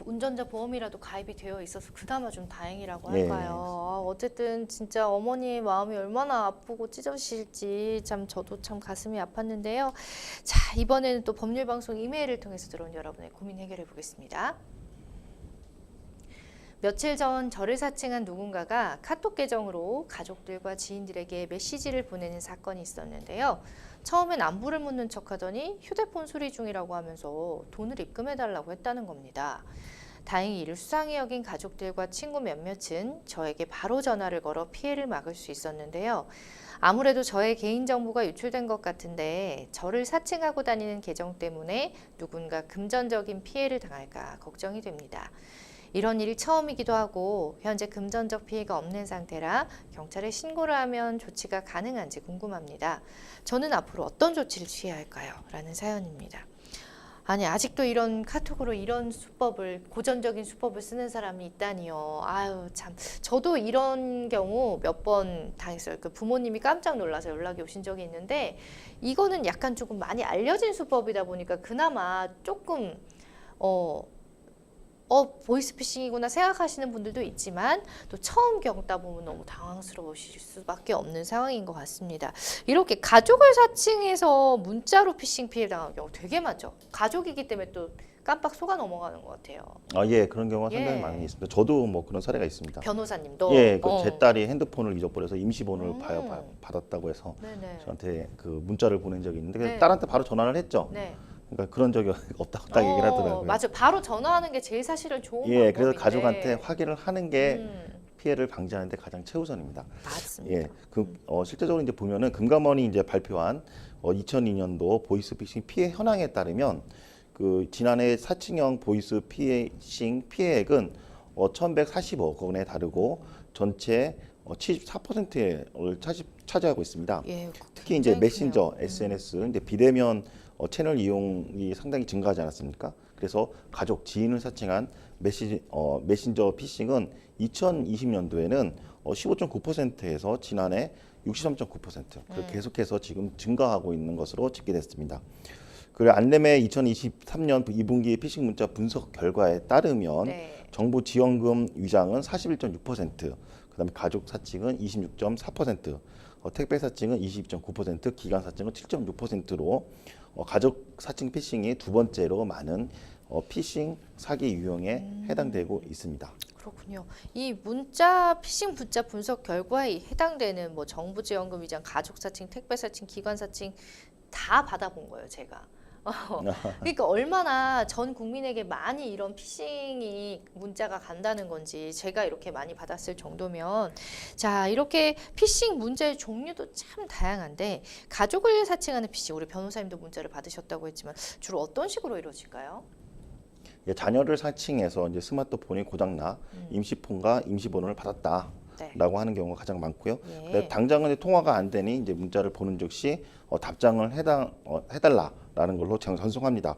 운전자 보험이라도 가입이 되어 있어서 그나마 좀 다행이라고 예. 할까요? 어쨌든 진짜 어머니의 마음이 얼마나 아프고 찢어지실지 참 저도 참 가슴이 아팠는데요. 자, 이번에는 또 법률방송 이메일을 통해서 들어온 여러분의 고민 해결해 보겠습니다. 며칠 전 저를 사칭한 누군가가 카톡 계정으로 가족들과 지인들에게 메시지를 보내는 사건이 있었는데요. 처음엔 안부를 묻는 척하더니 휴대폰 수리 중이라고 하면서 돈을 입금해달라고 했다는 겁니다. 다행히 이를 수상히 여긴 가족들과 친구 몇몇은 저에게 바로 전화를 걸어 피해를 막을 수 있었는데요. 아무래도 저의 개인정보가 유출된 것 같은데 저를 사칭하고 다니는 계정 때문에 누군가 금전적인 피해를 당할까 걱정이 됩니다. 이런 일이 처음이기도 하고 현재 금전적 피해가 없는 상태라 경찰에 신고를 하면 조치가 가능한지 궁금합니다. 저는 앞으로 어떤 조치를 취해야 할까요? 라는 사연입니다. 아니 아직도 이런 카톡으로 이런 수법을 고전적인 수법을 쓰는 사람이 있다니요. 아유 참 저도 이런 경우 몇 번 당했어요. 그 부모님이 깜짝 놀라서 연락이 오신 적이 있는데 이거는 약간 조금 많이 알려진 수법이다 보니까 그나마 조금 보이스피싱이구나 생각하시는 분들도 있지만 또 처음 겪다 보면 너무 당황스러우실 수밖에 없는 상황인 것 같습니다. 이렇게 가족을 사칭해서 문자로 피싱 피해 당한 경우 되게 많죠. 가족이기 때문에 또 깜빡 속아 넘어가는 것 같아요. 예, 그런 경우가 상당히 예. 많이 있습니다. 저도 뭐 그런 사례가 있습니다. 변호사님도 예, 제 딸이 핸드폰을 잊어버려서 임시번호를 음. 받았다고 해서 네네. 저한테 그 문자를 보낸 적이 있는데 그래서 네. 딸한테 바로 전화를 했죠. 네. 그러니까 그런 적이 없다고 딱 얘기를 하더라고요. 맞아. 바로 전화하는 게 제일 사실은 좋은 예, 방법인데. 그래서 가족한테 확인을 하는 게 음, 피해를 방지하는 데 가장 최우선입니다. 맞습니다. 예, 실제적으로 이제 보면은 금감원이 이제 발표한 2002년도 보이스피싱 피해 현황에 따르면 그 지난해 사칭형 보이스 피싱 피해액은 1,140억 원에 다르고 전체 74%를 차지하고 있습니다. 예, 특히 이제 굉장히 메신저, 크네요. SNS, 이제 비대면 채널 이용이 상당히 증가하지 않았습니까? 그래서 가족, 지인을 사칭한 메신저 피싱은 2020년도에는 15.9%에서 지난해 63.9% 그렇게 계속해서 지금 증가하고 있는 것으로 집계됐습니다. 그리고 안내매 2023년 2분기 피싱 문자 분석 결과에 따르면 네. 정부 지원금 위장은 41.6%, 그다음에 가족 사칭은 26.4%, 택배 사칭은 22.9%, 기관 사칭은 7.6%로 가족 사칭 피싱이 두 번째로 많은 피싱 사기 유형에 해당되고 있습니다. 그렇군요. 이 문자 피싱 문자 분석 결과에 해당되는 뭐 정부 지원금 위장, 가족 사칭, 택배 사칭, 기관 사칭 다 받아본 거예요, 제가. 그러니까 얼마나 전 국민에게 많이 이런 피싱이 문자가 간다는 건지 제가 이렇게 많이 받았을 정도면 자 이렇게 피싱 문자의 종류도 참 다양한데 가족을 사칭하는 피싱 우리 변호사님도 문자를 받으셨다고 했지만 주로 어떤 식으로 이루어질까요? 예, 자녀를 사칭해서 이제 스마트폰이 고장나 임시폰과 임시번호를 받았다. 네. 라고 하는 경우가 가장 많고요. 예. 근데 당장은 통화가 안 되니 이제 문자를 보는 즉시 답장을 해달라라는 걸로 전송합니다.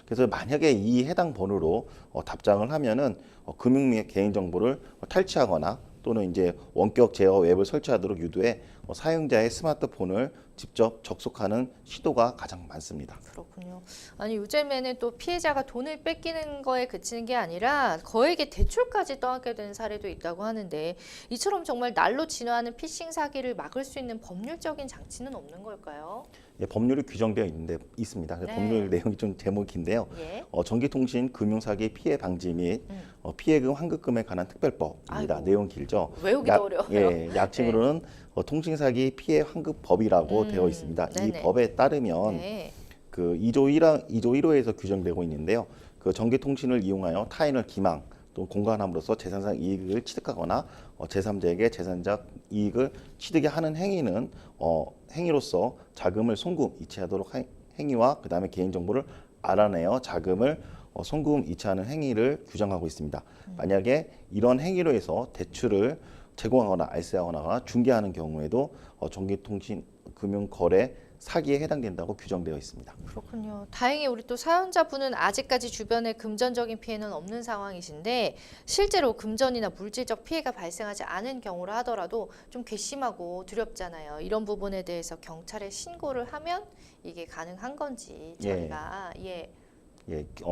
그래서 만약에 이 해당 번호로 답장을 하면은 금융 및 개인 정보를 탈취하거나 또는 이제 원격 제어 웹을 설치하도록 유도해 사용자의 스마트폰을 직접 접속하는 시도가 가장 많습니다. 그렇군요. 아니 요즘에는 또 피해자가 돈을 뺏기는 거에 그치는 게 아니라 거액의 대출까지 떠안게 되는 사례도 있다고 하는데 이처럼 정말 날로 진화하는 피싱 사기를 막을 수 있는 법률적인 장치는 없는 걸까요? 예, 법률이 규정되어 있습니다. 네. 법률 내용이 좀 제목이 긴데요. 예. 전기통신 금융사기 피해 방지 및 피해금 환급금에 관한 특별법입니다. 아이고. 내용 길죠. 외우기도 어려워요. 예, 약칭으로는 통신사기 피해 환급법이라고 되어 있습니다. 네네. 이 법에 따르면 네. 그 2조 1호에서 규정되고 있는데요. 그 전기통신을 이용하여 타인을 기망 또 공간함으로써 재산상 이익을 취득하거나 제3자에게 재산적 이익을 취득에 하는 행위는 행위로서 자금을 송금 이체하도록 행위와 그다음에 개인정보를 알아내어 자금을 송금 이체하는 행위를 규정하고 있습니다. 만약에 이런 행위로 해서 대출을 제공하거나 알세하거나 중개하는 경우에도 전기통신 금융거래 사기에 해당된다고 규정되어 있습니다. 그렇군요. 다행히 우리 또 사연자분은 아직까지 주변에 금전적인 피해는 없는 상황이신데 실제로 금전이나 물질적 피해가 발생하지 않은 경우라 하더라도 좀 괘씸하고 두렵잖아요. 이런 부분에 대해서 경찰에 신고를 하면 이게 가능한 건지 저희가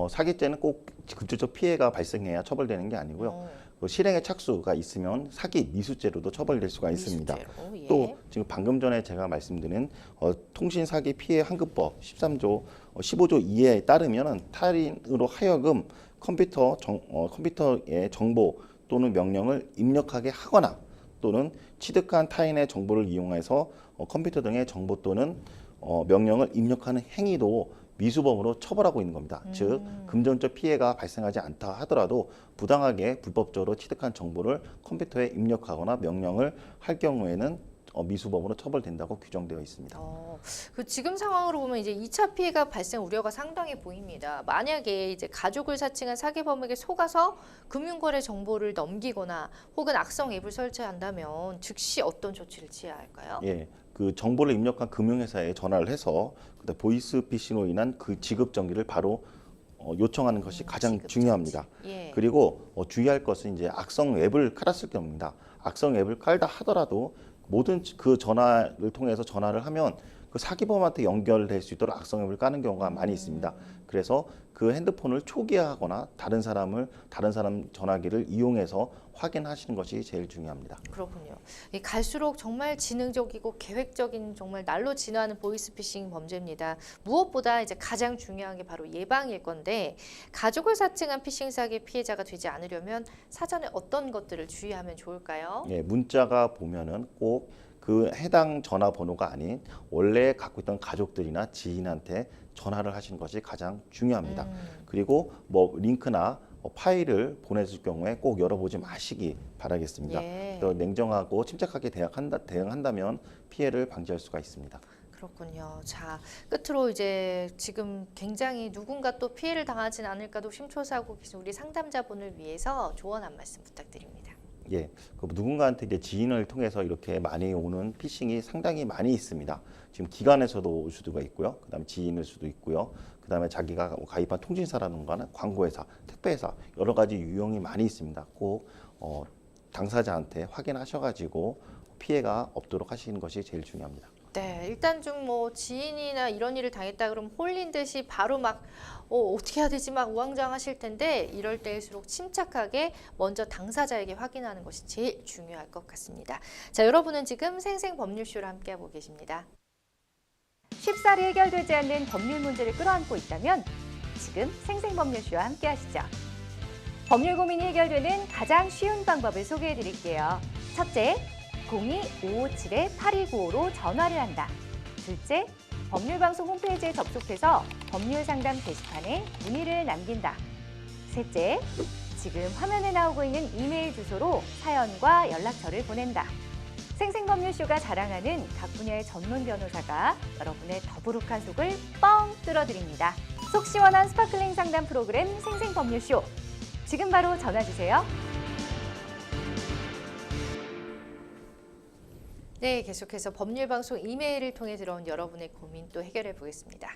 사기죄는 꼭 금전적 피해가 발생해야 처벌되는 게 아니고요. 실행의 착수가 있으면 사기 미수죄로도 처벌될 수가 있습니다. 미수죄로, 예. 또 지금 방금 전에 제가 말씀드린 통신 사기 피해 환급법 13조 15조 2에 따르면 타인으로 하여금 컴퓨터의 정보 또는 명령을 입력하게 하거나 또는 취득한 타인의 정보를 이용해서 컴퓨터 등의 정보 또는 명령을 입력하는 행위도 미수범으로 처벌하고 있는 겁니다. 즉 금전적 피해가 발생하지 않다 하더라도 부당하게 불법적으로 취득한 정보를 컴퓨터에 입력하거나 명령을 할 경우에는 미수범으로 처벌된다고 규정되어 있습니다. 그 지금 상황으로 보면 이제 2차 피해가 발생 우려가 상당히 보입니다. 만약에 이제 가족을 사칭한 사기범에게 속아서 금융거래 정보를 넘기거나 혹은 악성 앱을 설치한다면 즉시 어떤 조치를 취해야 할까요? 예, 그 정보를 입력한 금융회사에 전화를 해서 보이스피싱으로 인한 그 지급 정지를 바로 요청하는 것이 가장 지급 중요합니다. 정지. 예. 그리고 주의할 것은 이제 악성 앱을 깔았을 경우입니다. 악성 앱을 깔다 하더라도 모든 그 전화를 통해서 전화를 하면 그 사기범한테 연결될 수 있도록 악성 앱을 까는 경우가 많이 있습니다. 그래서 그 핸드폰을 초기화하거나 다른 사람 전화기를 이용해서 확인하시는 것이 제일 중요합니다. 그렇군요. 갈수록 정말 지능적이고 계획적인 정말 날로 진화하는 보이스피싱 범죄입니다. 무엇보다 이제 가장 중요한 게 바로 예방일 건데 가족을 사칭한 피싱 사기 피해자가 되지 않으려면 사전에 어떤 것들을 주의하면 좋을까요? 예, 문자가 보면은 꼭 그 해당 전화번호가 아닌 원래 갖고 있던 가족들이나 지인한테 전화를 하시는 것이 가장 중요합니다. 그리고 뭐 링크나 파일을 보내줄 경우에 꼭 열어보지 마시기 바라겠습니다. 예. 또 냉정하고 침착하게 대응한다면 피해를 방지할 수가 있습니다. 그렇군요. 자, 끝으로 이제 지금 굉장히 누군가 또 피해를 당하진 않을까도 심초사하고 계신 우리 상담자분을 위해서 조언 한 말씀 부탁드립니다. 예, 그 누군가한테 이제 지인을 통해서 이렇게 많이 오는 피싱이 상당히 많이 있습니다. 지금 기관에서도 올 수도 있고요. 그다음에 지인일 수도 있고요. 그다음에 자기가 가입한 통신사라든가 광고회사, 택배회사 여러 가지 유형이 많이 있습니다. 꼭 당사자한테 확인하셔가지고 피해가 없도록 하시는 것이 제일 중요합니다. 네, 일단 좀 뭐 지인이나 이런 일을 당했다 그러면 홀린 듯이 바로 막 어떻게 해야 되지 막 우왕좌왕하실 텐데 이럴 때일수록 침착하게 먼저 당사자에게 확인하는 것이 제일 중요할 것 같습니다. 자, 여러분은 지금 생생법률쇼를 함께하고 계십니다. 쉽사리 해결되지 않는 법률 문제를 끌어안고 있다면 지금 생생법률쇼와 함께하시죠. 법률 고민이 해결되는 가장 쉬운 방법을 소개해드릴게요. 첫째, 02-557-8295로 전화를 한다. 둘째, 법률방송 홈페이지에 접속해서 법률상담 게시판에 문의를 남긴다. 셋째, 지금 화면에 나오고 있는 이메일 주소로 사연과 연락처를 보낸다. 생생법률쇼가 자랑하는 각 분야의 전문 변호사가 여러분의 더부룩한 속을 뻥 뚫어드립니다. 속 시원한 스파클링 상담 프로그램 생생법률쇼. 지금 바로 전화 주세요. 네, 계속해서 법률방송 이메일을 통해 들어온 여러분의 고민 또 해결해 보겠습니다.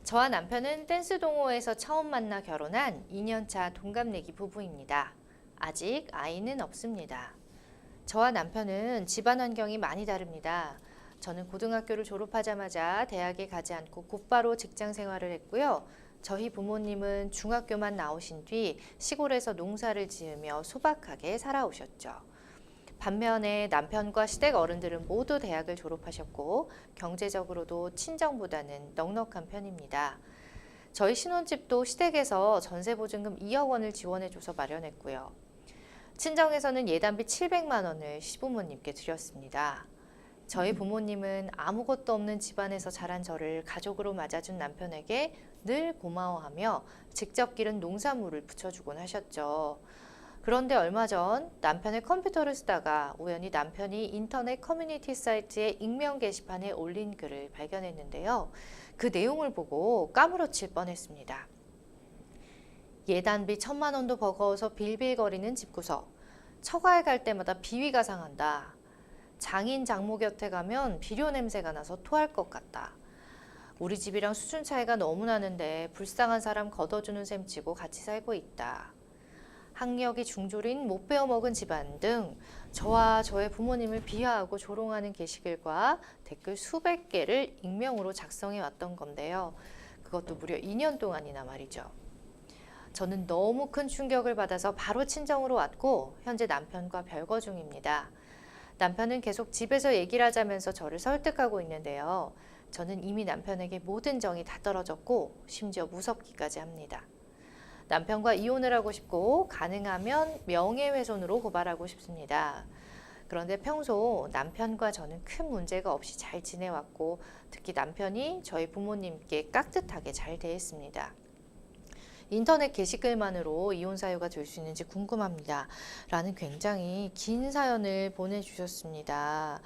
저와 남편은 댄스 동호회에서 처음 만나 결혼한 2년차 동갑내기 부부입니다. 아직 아이는 없습니다. 저와 남편은 집안 환경이 많이 다릅니다. 저는 고등학교를 졸업하자마자 대학에 가지 않고 곧바로 직장 생활을 했고요. 저희 부모님은 중학교만 나오신 뒤 시골에서 농사를 지으며 소박하게 살아오셨죠. 반면에 남편과 시댁 어른들은 모두 대학을 졸업하셨고 경제적으로도 친정보다는 넉넉한 편입니다. 저희 신혼집도 시댁에서 전세보증금 2억 원을 지원해줘서 마련했고요. 친정에서는 예단비 700만 원을 시부모님께 드렸습니다. 저희 부모님은 아무것도 없는 집안에서 자란 저를 가족으로 맞아준 남편에게 늘 고마워하며 직접 기른 농산물을 붙여주곤 하셨죠. 그런데 얼마 전 남편의 컴퓨터를 쓰다가 우연히 남편이 인터넷 커뮤니티 사이트에 익명 게시판에 올린 글을 발견했는데요. 그 내용을 보고 까무러칠 뻔했습니다. 예단비 1,000만 원도 버거워서 빌빌거리는 집구석. 처가에 갈 때마다 비위가 상한다. 장인 장모 곁에 가면 비료 냄새가 나서 토할 것 같다. 우리 집이랑 수준 차이가 너무 나는데 불쌍한 사람 걷어주는 셈 치고 같이 살고 있다. 학력이 중졸인 못 배워먹은 집안 등 저와 저의 부모님을 비하하고 조롱하는 게시글과 댓글 수백 개를 익명으로 작성해 왔던 건데요. 그것도 무려 2년 동안이나 말이죠. 저는 너무 큰 충격을 받아서 바로 친정으로 왔고 현재 남편과 별거 중입니다. 남편은 계속 집에서 얘기를 하자면서 저를 설득하고 있는데요. 저는 이미 남편에게 모든 정이 다 떨어졌고 심지어 무섭기까지 합니다. 남편과 이혼을 하고 싶고 가능하면 명예훼손으로 고발하고 싶습니다. 그런데 평소 남편과 저는 큰 문제가 없이 잘 지내왔고 특히 남편이 저희 부모님께 깍듯하게 잘 대했습니다. 인터넷 게시글만으로 이혼 사유가 될 수 있는지 궁금합니다. 라는 굉장히 긴 사연을 보내주셨습니다.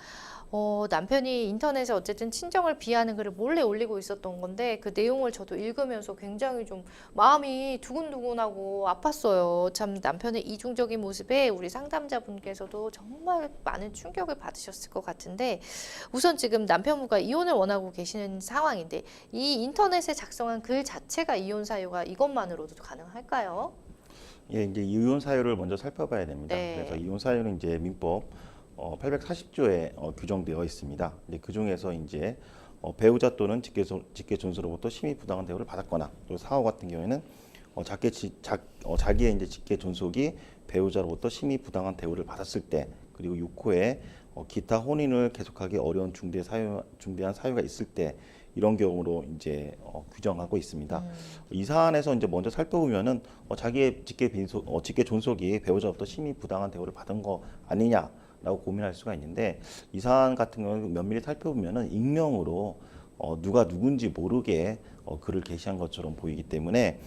남편이 인터넷에 어쨌든 친정을 비하하는 글을 몰래 올리고 있었던 건데 그 내용을 저도 읽으면서 굉장히 좀 마음이 두근두근하고 아팠어요. 참 남편의 이중적인 모습에 우리 상담자분께서도 정말 많은 충격을 받으셨을 것 같은데 우선 지금 남편분과 이혼을 원하고 계시는 상황인데 이 인터넷에 작성한 글 자체가 이혼 사유가 이것만으로도 가능할까요? 예, 이제 이혼 사유를 먼저 살펴봐야 됩니다. 네. 그래서 이혼 사유는 이제 민법 840조에 규정되어 있습니다. 이제 그 중에서 이제 배우자 또는 직계 존수로부터 심의 부당한 대우를 받았거나 또 사후 같은 경우에는 자기의 이제 직계 존속이 배우자로부터 심의 부당한 대우를 받았을 때 그리고 6호에 기타 혼인을 계속하기 어려운 중대한 사유가 있을 때 이런 경우로 이제 규정하고 있습니다. 이 사안에서 이제 먼저 살펴보면은 자기의 직계 존속이 배우자로부터 심의 부당한 대우를 받은 거 아니냐라고 고민할 수가 있는데 이 사안 같은 경우는 면밀히 살펴보면은 익명으로 누가 누군지 모르게 글을 게시한 것처럼 보이기 때문에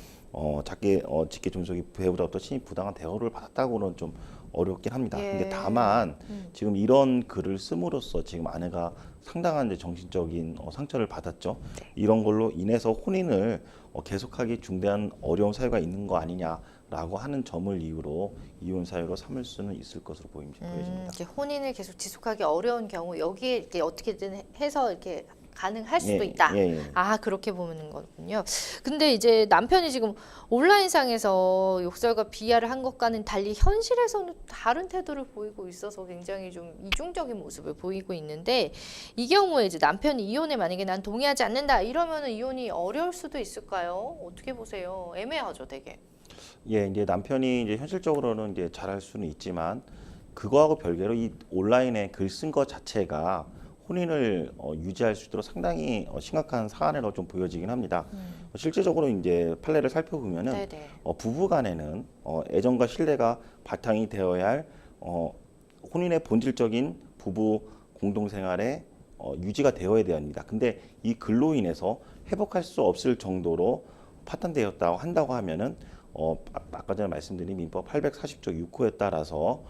직계 존속이 배우자로부터 심의 부당한 대우를 받았다고는 좀 어렵긴 합니다. 예. 근데 다만 지금 이런 글을 씀으로써 지금 아내가 상당한 이제 정신적인 상처를 받았죠. 이런 걸로 인해서 혼인을 계속하기 중대한 어려운 사유가 있는 거 아니냐라고 하는 점을 이유로 이혼 사유로 삼을 수는 있을 것으로 보여집니다. 이렇게 혼인을 계속 지속하기 어려운 경우 여기에 이렇게 어떻게든 해서 이렇게 가능할 수도 있다. 아, 그렇게 보는 거군요. 근데 이제 남편이 지금 온라인상에서 욕설과 비하를 한 것과는 달리 현실에서는 다른 태도를 보이고 있어서 굉장히 좀 이중적인 모습을 보이고 있는데 이 경우에 이제 남편이 이혼에 만약에 난 동의하지 않는다 이러면은 이혼이 어려울 수도 있을까요? 어떻게 보세요? 애매하죠, 되게. 예, 이제 남편이 이제 현실적으로는 이제 잘할 수는 있지만 그거하고 별개로 이 온라인에 글 쓴 것 자체가 혼인을 유지할 수 있도록 상당히 심각한 사안으로 좀 보여지긴 합니다. 실제적으로 이제 판례를 살펴보면은 부부간에는 애정과 신뢰가 바탕이 되어야 할 혼인의 본질적인 부부 공동생활의 유지가 되어야 됩니다. 근데 이 글로 인해서 회복할 수 없을 정도로 파탄되었다고 한다고 하면은 아까 전에 말씀드린 민법 840조 6호에 따라서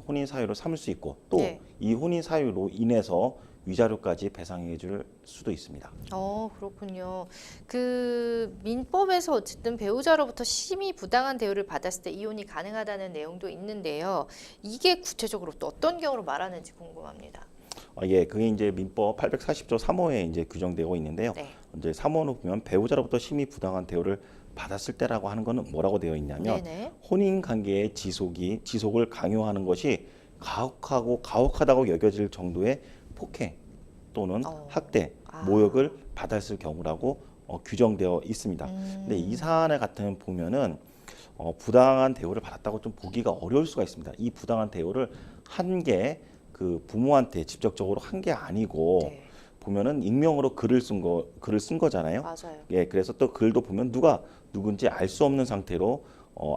혼인 사유로 삼을 수 있고 또 이 혼인 사유로 인해서 위자료까지 배상해 줄 수도 있습니다. 그렇군요. 그 민법에서 어쨌든 배우자로부터 심의 부당한 대우를 받았을 때 이혼이 가능하다는 내용도 있는데요. 이게 구체적으로 또 어떤 경우로 말하는지 궁금합니다. 예, 그게 이제 민법 840조 3호에 이제 규정되고 있는데요. 이제 3호는 보면 배우자로부터 심의 부당한 대우를 받았을 때라고 하는 거는 뭐라고 되어 있냐면 혼인 관계의 지속을 강요하는 것이 가혹하다고 여겨질 정도의 폭행 또는 학대, 모욕을 받았을 경우라고 규정되어 있습니다. 근데 이 사안을 같은 보면은 부당한 대우를 받았다고 좀 보기가 어려울 수가 있습니다. 이 부당한 대우를 한 게 그 부모한테 직접적으로 한 게 아니고 네. 보면은 익명으로 글을 쓴 거잖아요. 맞아요. 예, 그래서 또 글도 보면 누가 누군지 알 수 없는 상태로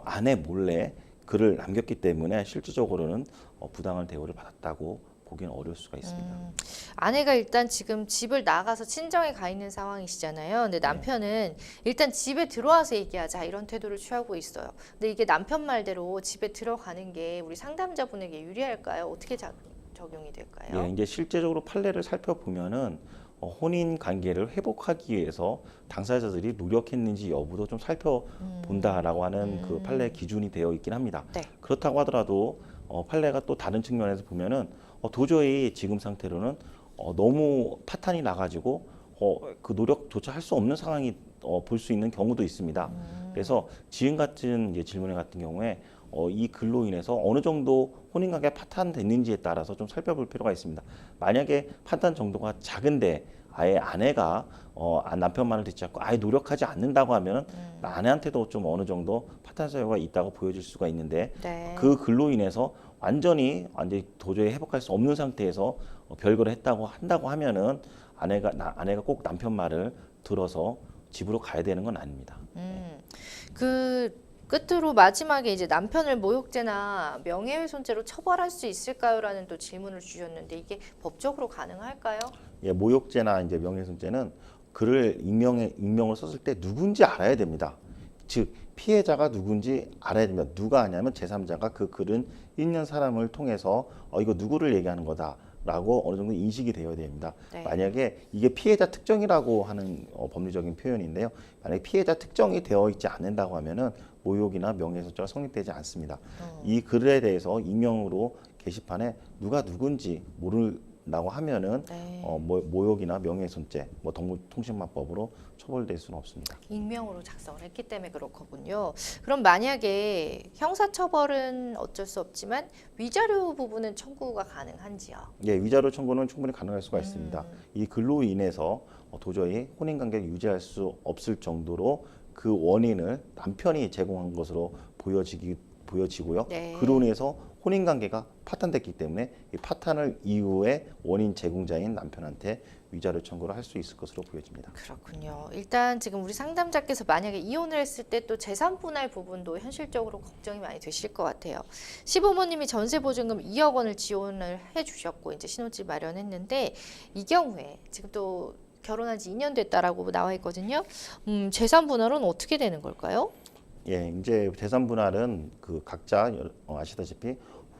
아내 몰래 글을 남겼기 때문에 실질적으로는 부당한 대우를 받았다고 보기는 어려울 수가 있습니다. 아내가 일단 지금 집을 나가서 친정에 가 있는 상황이시잖아요. 근데 남편은 일단 집에 들어와서 얘기하자 이런 태도를 취하고 있어요. 근데 이게 남편 말대로 집에 들어가는 게 우리 상담자분에게 유리할까요? 어떻게 적용이 될까요? 예, 이제 실제적으로 판례를 살펴보면은 혼인 관계를 회복하기 위해서 당사자들이 노력했는지 여부도 좀 살펴본다라고 하는 그 판례 기준이 되어 있긴 합니다. 네. 그렇다고 하더라도 판례가 또 다른 측면에서 보면은 도저히 지금 상태로는 너무 파탄이 나가지고 그 노력조차 할 수 없는 상황이 볼 수 있는 경우도 있습니다. 그래서 지금 같은 이제 질문 같은 경우에 이 글로 인해서 어느 정도 혼인관계가 파탄됐는지에 따라서 좀 살펴볼 필요가 있습니다. 만약에 파탄 정도가 작은데 아예 아내가 남편 말을 듣지 않고 아예 노력하지 않는다고 하면 아내한테도 좀 어느 정도 파탄 사유가 있다고 보여질 수가 있는데 네. 그 글로 인해서 완전히 도저히 회복할 수 없는 상태에서 별거를 한다고 하면은 아내가 꼭 남편 말을 들어서 집으로 가야 되는 건 아닙니다. 그 끝으로 마지막에 이제 남편을 모욕죄나 명예훼손죄로 처벌할 수 있을까요?라는 또 질문을 주셨는데 이게 법적으로 가능할까요? 예, 모욕죄나 이제 명예훼손죄는 글을 익명으로 썼을 때 누군지 알아야 됩니다. 즉 피해자가 누군지 알아야 됩니다. 누가 아냐면 제3자가 그 글은 읽는 사람을 통해서 이거 누구를 얘기하는 거다라고 어느 정도 인식이 되어야 됩니다. 네. 만약에 이게 피해자 특정이라고 하는 법리적인 표현인데요. 만약에 피해자 특정이 되어 있지 않는다고 하면은 모욕이나 명예훼손죄가 성립되지 않습니다. 이 글에 대해서 익명으로 게시판에 누가 누군지 모른다고 하면은 네. 모욕이나 명예훼손죄, 동물통신망법으로 처벌될 수는 없습니다. 익명으로 작성을 했기 때문에 그렇거든요. 그럼 만약에 형사처벌은 어쩔 수 없지만 위자료 부분은 청구가 가능한지요? 예, 위자료 청구는 충분히 가능할 수가 있습니다. 이 글로 인해서 도저히 혼인관계를 유지할 수 없을 정도로 그 원인을 남편이 제공한 것으로 보여지고요. 네. 그로 인해서 혼인관계가 파탄됐기 때문에 이 파탄을 이후에 원인 제공자인 남편한테 위자료 청구를 할 수 있을 것으로 보여집니다. 그렇군요. 일단 지금 우리 상담자께서 만약에 이혼을 했을 때 또 재산 분할 부분도 현실적으로 걱정이 많이 되실 것 같아요. 시부모님이 전세보증금 2억 원을 지원을 해주셨고 이제 신혼집 마련했는데 이 경우에 지금 또 결혼한 지 2년 됐다라고 나와 있거든요. 재산 분할은 어떻게 되는 걸까요? 예, 이제 재산 분할은 그 각자 아시다시피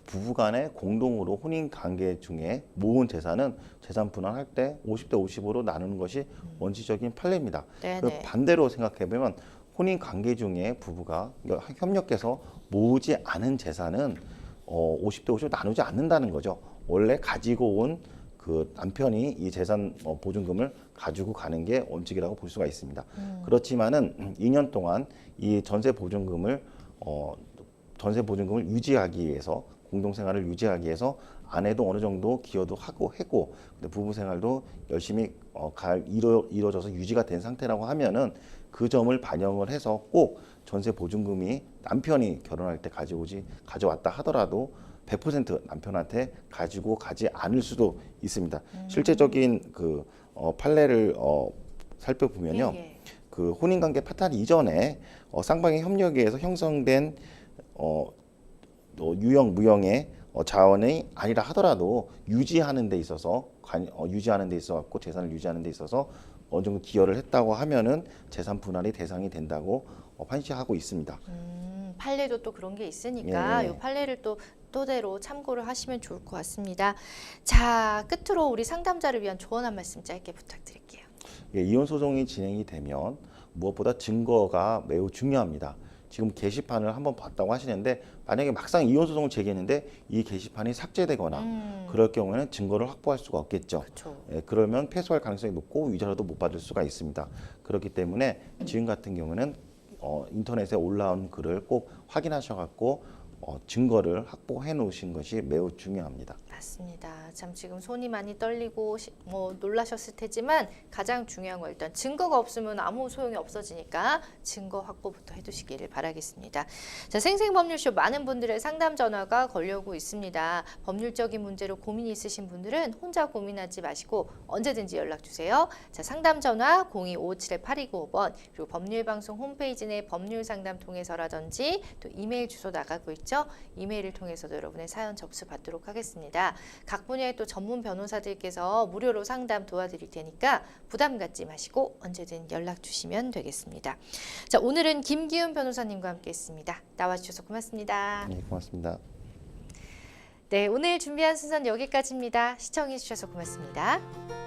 부부간에 공동으로 혼인 관계 중에 모은 재산은 재산 분할할 때 50대 50으로 나누는 것이 원칙적인 판례입니다. 네네. 반대로 생각해 보면 혼인 관계 중에 부부가 협력해서 모으지 않은 재산은 50대 50으로 나누지 않는다는 거죠. 원래 가지고 온 그 남편이 이 재산 보증금을 가지고 가는 게 원칙이라고 볼 수가 있습니다. 그렇지만은 2년 동안 이 전세 보증금을 유지하기 위해서 공동생활을 유지하기 위해서 아내도 어느 정도 기여도 하고 했고 근데 부부 생활도 열심히 이루어져서 유지가 된 상태라고 하면은 그 점을 반영을 해서 꼭 전세 보증금이 남편이 결혼할 때 가져왔다 하더라도 100% 남편한테 가지고 가지 않을 수도 있습니다. 실제적인 그 판례를 살펴보면요. 예. 그 혼인관계 파탄 이전에 쌍방의 협력에 의해서 형성된 유형 무형의 자원이 아니라 하더라도 유지하는 데 있어서 갖고 재산을 유지하는 데 있어서 어느 정도 기여를 했다고 하면은 재산 분할이 대상이 된다고 판시하고 있습니다. 판례도 또 그런 게 있으니까 예. 이 판례를 또 토대로 참고를 하시면 좋을 것 같습니다. 자, 끝으로 우리 상담자를 위한 조언 한 말씀 짧게 부탁드릴게요. 예, 이혼 소송이 진행이 되면 무엇보다 증거가 매우 중요합니다. 지금 게시판을 한번 봤다고 하시는데 만약에 막상 이혼 소송을 제기했는데 이 게시판이 삭제되거나 그럴 경우에는 증거를 확보할 수가 없겠죠. 그렇죠. 예, 그러면 패소할 가능성이 높고 위자료도 못 받을 수가 있습니다. 그렇기 때문에 지금 같은 경우는 인터넷에 올라온 글을 꼭 확인하셔갖고 증거를 확보해 놓으신 것이 매우 중요합니다. 맞습니다. 참 지금 손이 많이 떨리고 놀라셨을 테지만 가장 중요한 건 일단 증거가 없으면 아무 소용이 없어지니까 증거 확보부터 해두시기를 바라겠습니다. 자, 생생법률쇼 많은 분들의 상담 전화가 걸려오고 있습니다. 법률적인 문제로 고민이 있으신 분들은 혼자 고민하지 마시고 언제든지 연락 주세요. 자, 상담 전화 0257-8295번 그리고 법률방송 홈페이지 내 법률상담 통해서라든지 또 이메일 주소 나가고 있죠. 이메일을 통해서도 여러분의 사연 접수받도록 하겠습니다. 각 분야의 또 전문 변호사들께서 무료로 상담 도와드릴 테니까 부담 갖지 마시고 언제든 연락 주시면 되겠습니다. 자, 오늘은 김기훈 변호사님과 함께했습니다. 나와주셔서 고맙습니다. 네, 고맙습니다. 네, 오늘 준비한 순서는 여기까지입니다. 시청해주셔서 고맙습니다.